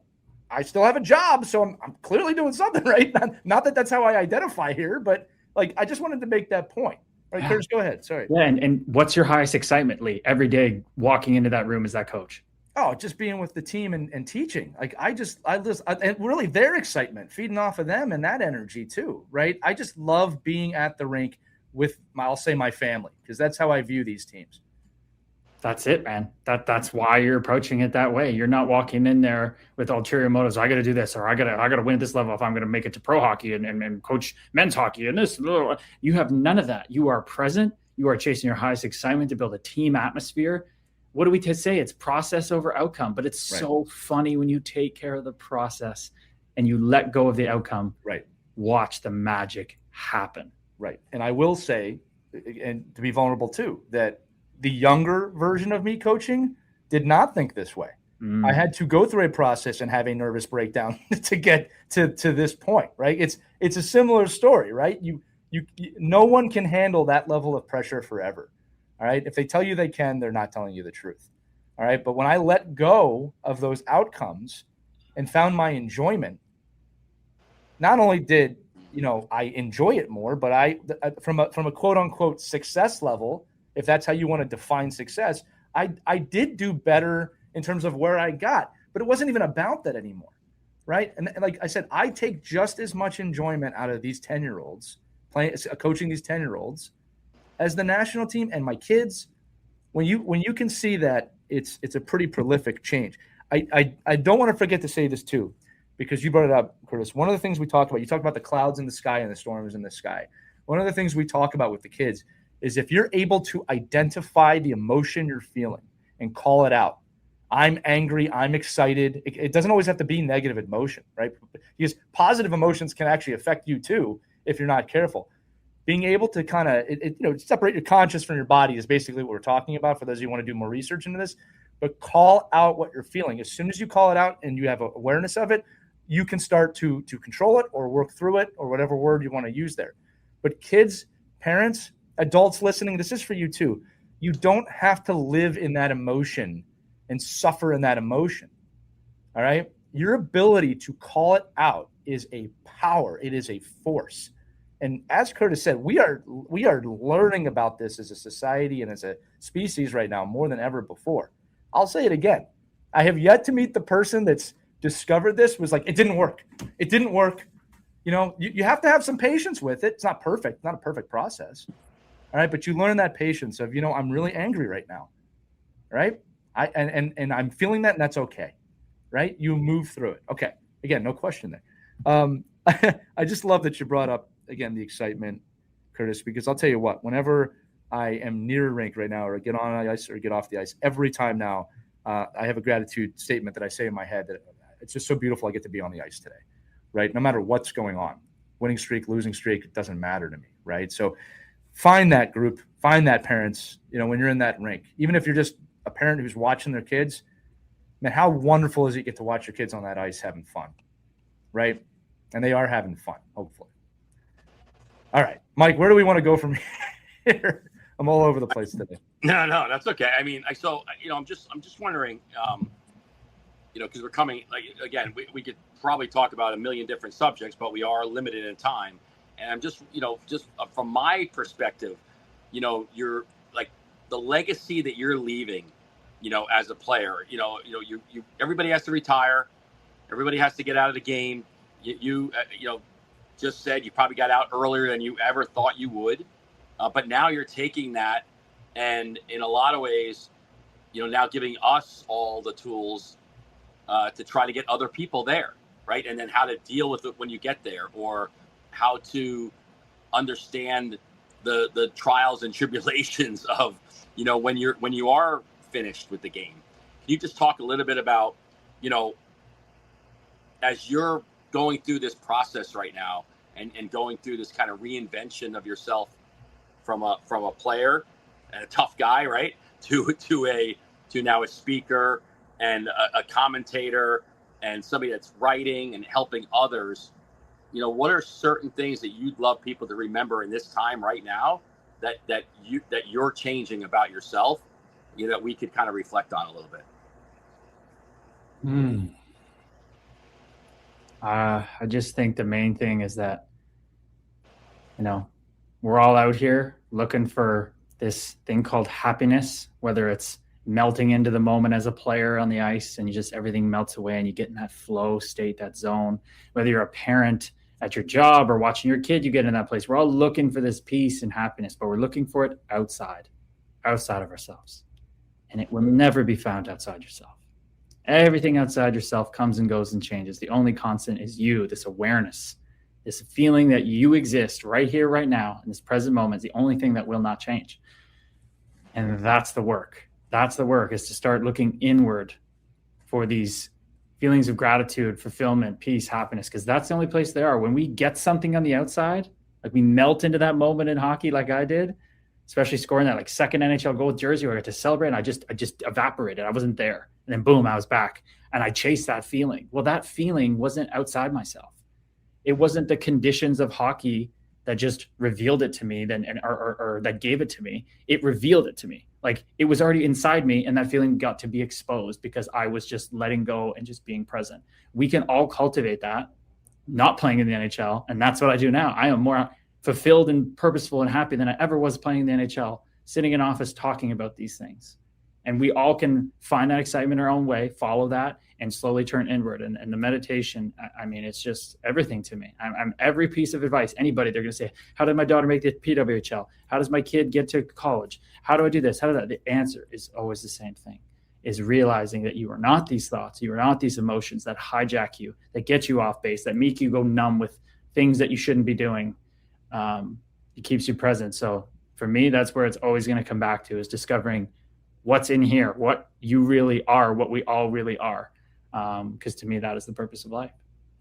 I still have a job, so I'm clearly doing something right. Not that that's how I identify here, but like, I just wanted to make that point. All right, Kurtis, go ahead. Sorry. Yeah, and what's your highest excitement, Lee, every day walking into that room as that coach? Oh, just being with the team and teaching. Like, and really their excitement, feeding off of them and that energy too, right? I just love being at the rink with I'll say my family, because that's how I view these teams. That's it, man. That's why you're approaching it that way. You're not walking in there with ulterior motives. I got to do this, or I got to win at this level if I'm going to make it to pro hockey and coach men's hockey and this. You have none of that. You are present. You are chasing your highest excitement to build a team atmosphere. What do we say? It's process over outcome, but it's so funny when you take care of the process and you let go of the outcome. Right. Watch the magic happen. Right. And I will say, and to be vulnerable too, that the younger version of me coaching did not think this way. I had to go through a process and have a nervous breakdown to get to this point, right? It's a similar story, right? You no one can handle that level of pressure forever. All right. If they tell you they can, they're not telling you the truth. All right. But when I let go of those outcomes, and found my enjoyment, not only did, I enjoy it more, but from a quote unquote success level, if that's how you want to define success, I did do better in terms of where I got, but it wasn't even about that anymore. Right. And like I said, I take just as much enjoyment out of these 10-year-olds coaching these 10-year-olds as the national team and my kids. When you can see that it's a pretty prolific change. I don't want to forget to say this too, because you brought it up, Kurtis. One of the things we talked about, you talked about the clouds in the sky and the storms in the sky. One of the things we talk about with the kids is if you're able to identify the emotion you're feeling and call it out. I'm angry. I'm excited. It doesn't always have to be negative emotion, right? Because positive emotions can actually affect you too if you're not careful. Being able to kind of, separate your conscious from your body is basically what we're talking about for those of you who want to do more research into this. But call out what you're feeling. As soon as you call it out and you have awareness of it, you can start to control it or work through it or whatever word you want to use there. But kids, parents, adults listening, this is for you too. You don't have to live in that emotion and suffer in that emotion. All right. Your ability to call it out is a power. It is a force. And as Kurtis said, we are learning about this as a society and as a species right now more than ever before. I'll say it again. I have yet to meet the person that's discovered this was like, it didn't work. It didn't work. You have to have some patience with it. It's not perfect, not a perfect process. All right. But you learn that patience of, I'm really angry right now. Right. And I'm feeling that, and that's okay. Right. You move through it. Okay. Again, no question there. I just love that you brought up, again, the excitement, Kurtis, because I'll tell you what, whenever I am near a rink right now or get on the ice or get off the ice, every time now I have a gratitude statement that I say in my head that it's just so beautiful I get to be on the ice today, right? No matter what's going on, winning streak, losing streak, it doesn't matter to me, right? So find that group, find that parents, when you're in that rink, even if you're just a parent who's watching their kids, man, how wonderful is it to get to watch your kids on that ice having fun, right? And they are having fun, hopefully. All right, Mike, where do we want to go from here? I'm all over the place today. No, that's okay. I mean, I'm just wondering, because we're coming, like, again, we could probably talk about a million different subjects, but we are limited in time. And I'm just from my perspective, you're like the legacy that you're leaving, as a player, you everybody has to retire. Everybody has to get out of the game. You just said you probably got out earlier than you ever thought you would. But now you're taking that and in a lot of ways, now giving us all the tools to try to get other people there, right? And then how to deal with it when you get there, or how to understand the trials and tribulations of, when you are finished with the game. Can you just talk a little bit about, as you're going through this process right now and going through this kind of reinvention of yourself from a player and a tough guy, right, to now a speaker and a commentator and somebody that's writing and helping others, what are certain things that you'd love people to remember in this time right now that you're changing about yourself, that we could kind of reflect on a little bit? I just think the main thing is that, we're all out here looking for this thing called happiness, whether it's melting into the moment as a player on the ice and everything melts away and you get in that flow state, that zone, whether you're a parent at your job or watching your kid, you get in that place. We're all looking for this peace and happiness, but we're looking for it outside of ourselves. And it will never be found outside yourself. Everything outside yourself comes and goes and changes. The only constant is you, this awareness, this feeling that you exist right here, right now, in this present moment is the only thing that will not change. And that's the work. That's the work, is to start looking inward for these feelings of gratitude, fulfillment, peace, happiness, because that's the only place they are. When we get something on the outside, like we melt into that moment in hockey like I did, especially scoring that second NHL goal with Jersey where I got to celebrate, and I just evaporated. I wasn't there. And then boom, I was back. And I chased that feeling. Well, that feeling wasn't outside myself. It wasn't the conditions of hockey that just revealed it to me or that gave it to me. It revealed it to me. Like it was already inside me, and that feeling got to be exposed because I was just letting go and just being present. We can all cultivate that, not playing in the NHL. And that's what I do now. I am more fulfilled and purposeful and happy than I ever was playing in the NHL, sitting in office talking about these things. And we all can find that excitement our own way, follow that, and slowly turn inward. And the meditation, I mean, it's just everything to me. I'm every piece of advice, anybody, they're going to say, how did my daughter make the PWHL? How does my kid get to college? How do I do this? How do that? The answer is always the same thing, is realizing that you are not these thoughts. You are not these emotions that hijack you, that get you off base, that make you go numb with things that you shouldn't be doing. It keeps you present. So for me, that's where it's always going to come back to, is discovering what's in here, what you really are, what we all really are. Because to me, that is the purpose of life.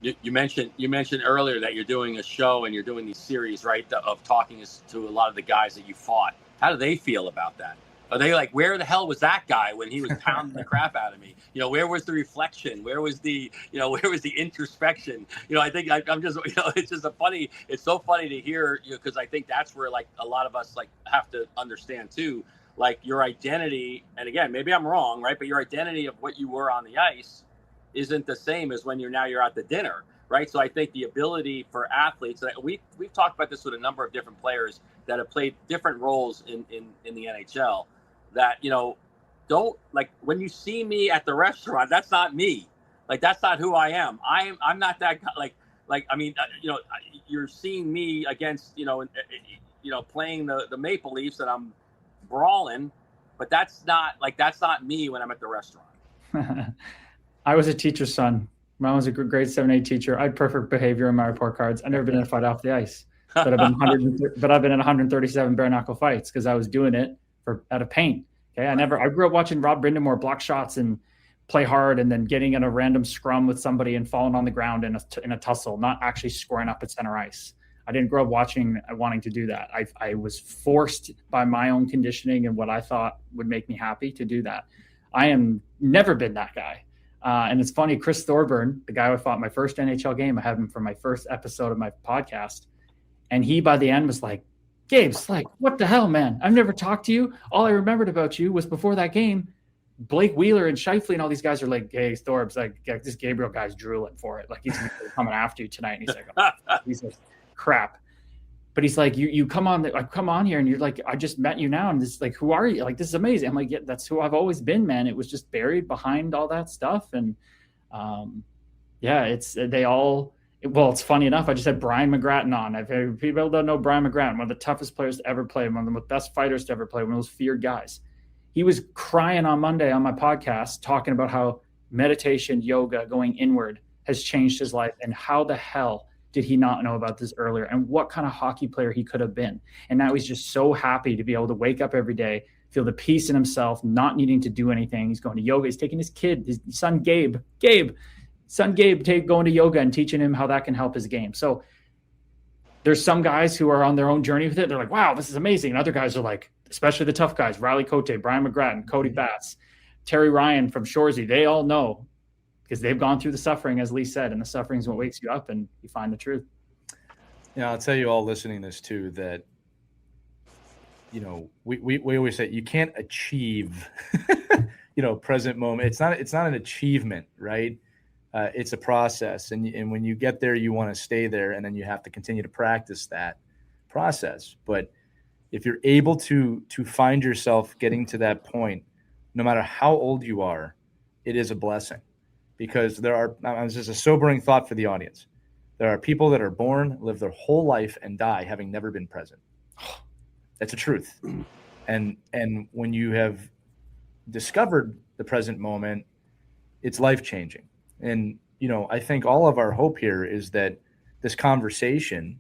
You mentioned earlier that you're doing a show and you're doing these series, right, of talking to a lot of the guys that you fought. How do they feel about that? Are they like, where the hell was that guy when he was pounding the crap out of me? Where was the reflection? Where was the introspection? I think I'm just, it's so funny to hear, because I think that's where like a lot of us like have to understand too, like your identity. And again, maybe I'm wrong, right? But your identity of what you were on the ice isn't the same as when you're at the dinner, right? So I think the ability for athletes, we've talked about this with a number of different players that have played different roles in the NHL, that, don't, like, when you see me at the restaurant, that's not me. Like, that's not who I am. I'm not that guy. Like, I mean, you're seeing me against, playing the Maple Leafs and I'm brawling, but that's not me when I'm at the restaurant. I was a teacher's son. Mine was a grade 7-8 teacher. I had perfect behavior in my report cards. I've never been in a fight off the ice, but I've been in 137 bare knuckle fights because I was doing it out of pain. Okay, I grew up watching Rob Brindamore block shots and play hard, and then getting in a random scrum with somebody and falling on the ground in a tussle, not actually scoring up at center ice. I didn't grow up wanting to do that. I was forced by my own conditioning and what I thought would make me happy to do that. I am never been that guy. And it's funny, Chris Thorburn, the guy who fought my first NHL game, I had him for my first episode of my podcast. And he, by the end, was like, Gabe's like, what the hell, man? I've never talked to you. All I remembered about you was before that game, Blake Wheeler and Scheifele and all these guys are like, hey, Thorb's like, this Gabriel guy's drooling for it. Like, he's coming after you tonight. And he's like, oh, he's like, crap. But he's like, you come on here, and you're like, I just met you now, and this, like, who are you? Like, this is amazing. I'm like, yeah, that's who I've always been, man. It was just buried behind all that stuff, and it's funny enough. I just had Brian McGrattan on. People don't know Brian McGrattan, one of the toughest players to ever play, one of the best fighters to ever play, one of those feared guys. He was crying on Monday on my podcast, talking about how meditation, yoga, going inward has changed his life, and how the hell did he not know about this earlier, and what kind of hockey player he could have been. And now he's just so happy to be able to wake up every day, feel the peace in himself, not needing to do anything. He's going to yoga. He's taking his son Gabe, going to yoga and teaching him how that can help his game. So there's some guys who are on their own journey with it. They're like, wow, this is amazing. And other guys are like, especially the tough guys, Riley Cote, Brian McGrattan, Cody Batts, Terry Ryan from Shoresy, they all know, because they've gone through the suffering, as Lee said, and the suffering is what wakes you up and you find the truth. I'll tell you all listening to this too, that, we always say you can't achieve, present moment. It's not an achievement, right? It's a process. And when you get there, you want to stay there, and then you have to continue to practice that process. But if you're able to find yourself getting to that point, no matter how old you are, it is a blessing. Because this is a sobering thought for the audience. There are people that are born, live their whole life, and die having never been present. That's a truth. And when you have discovered the present moment, it's life-changing. And, I think all of our hope here is that this conversation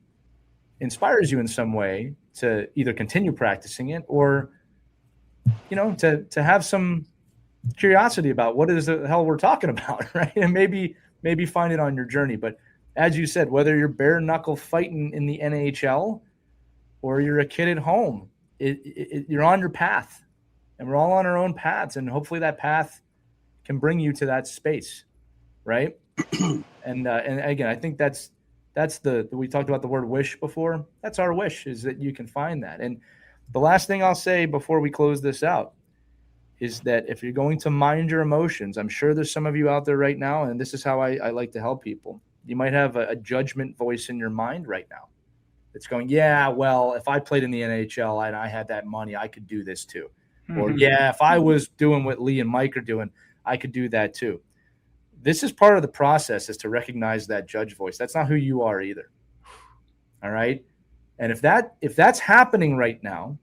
inspires you in some way to either continue practicing it or, to have some curiosity about what is the hell we're talking about, right? And maybe find it on your journey. But as you said, whether you're bare knuckle fighting in the NHL or you're a kid at home, you're on your path, and we're all on our own paths. And hopefully that path can bring you to that space. Right. And again, I think that's we talked about the word wish before. That's our wish, is that you can find that. And the last thing I'll say before we close this out is that if you're going to mind your emotions, I'm sure there's some of you out there right now, and this is how I like to help people. You might have a judgment voice in your mind right now. It's going, yeah, well, if I played in the NHL and I had that money, I could do this too. Or, yeah, if I was doing what Lee and Mike are doing, I could do that too. This is part of the process, is to recognize that judge voice. That's not who you are either. All right? And if that's happening right now,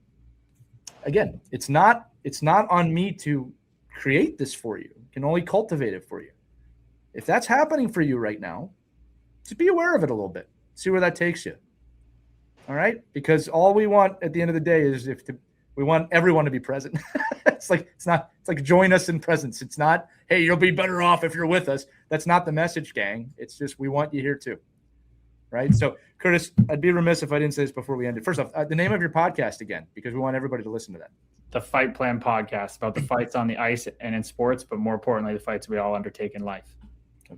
again, it's not on me to create this for you. I can only cultivate it for you. If that's happening for you right now, just be aware of it a little bit. See where that takes you. All right? Because all we want at the end of the day is we want everyone to be present. It's like join us in presence. It's not, hey, you'll be better off if you're with us. That's not the message, gang. It's just, we want you here too. Right? So, Kurtis, I'd be remiss if I didn't say this before we ended. First off, the name of your podcast again, because we want everybody to listen to that. The Fight Plan Podcast, about the fights on the ice and in sports, but more importantly, the fights we all undertake in life.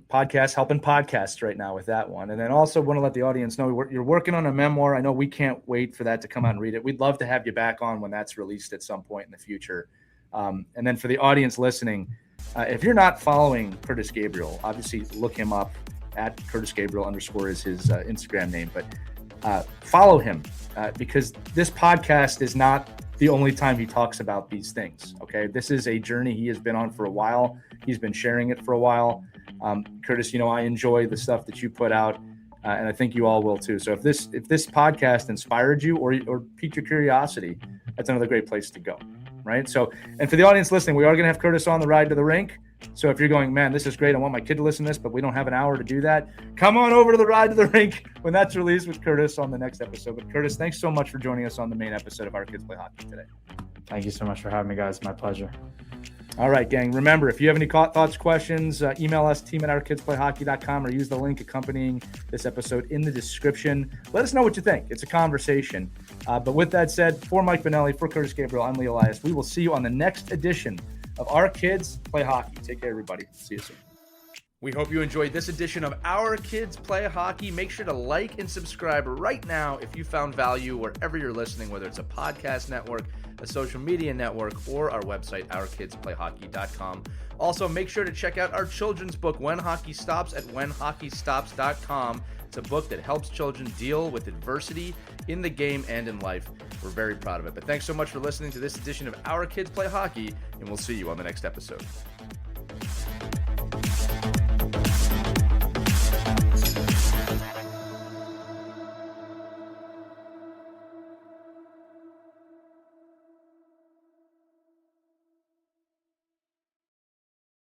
Podcast, helping podcasts right now with that one. And then also want to let the audience know you're working on a memoir. I know we can't wait for that to come out and read it. We'd love to have you back on when that's released at some point in the future. And then for the audience listening, if you're not following Kurtis Gabriel, obviously look him up at Kurtis Gabriel _ is his Instagram name. But follow him because this podcast is not the only time he talks about these things. Okay. This is a journey he has been on for a while. He's been sharing it for a while. Kurtis, I enjoy the stuff that you put out, and I think you all will too. So if this podcast inspired you or piqued your curiosity, that's another great place to go, right? So, and for the audience listening, we are going to have Kurtis on the ride to the rink. So if you're going, man, this is great, I want my kid to listen to this, but we don't have an hour to do that, come on over to the ride to the rink when that's released with Kurtis on the next episode. But Kurtis, thanks so much for joining us on the main episode of Our Kids Play Hockey today. Thank you so much for having me, guys. My pleasure. All right, gang. Remember, if you have any thoughts, questions, email us, team@ourkidsplayhockey.com, or use the link accompanying this episode in the description. Let us know what you think. It's a conversation. But with that said, for Mike Bonelli, for Kurtis Gabriel, I'm Lee Elias. We will see you on the next edition of Our Kids Play Hockey. Take care, everybody. See you soon. We hope you enjoyed this edition of Our Kids Play Hockey. Make sure to like and subscribe right now if you found value wherever you're listening, whether it's a podcast network, a social media network, or our website, ourkidsplayhockey.com. Also, make sure to check out our children's book, When Hockey Stops, at whenhockeystops.com. It's a book that helps children deal with adversity in the game and in life. We're very proud of it. But thanks so much for listening to this edition of Our Kids Play Hockey, and we'll see you on the next episode.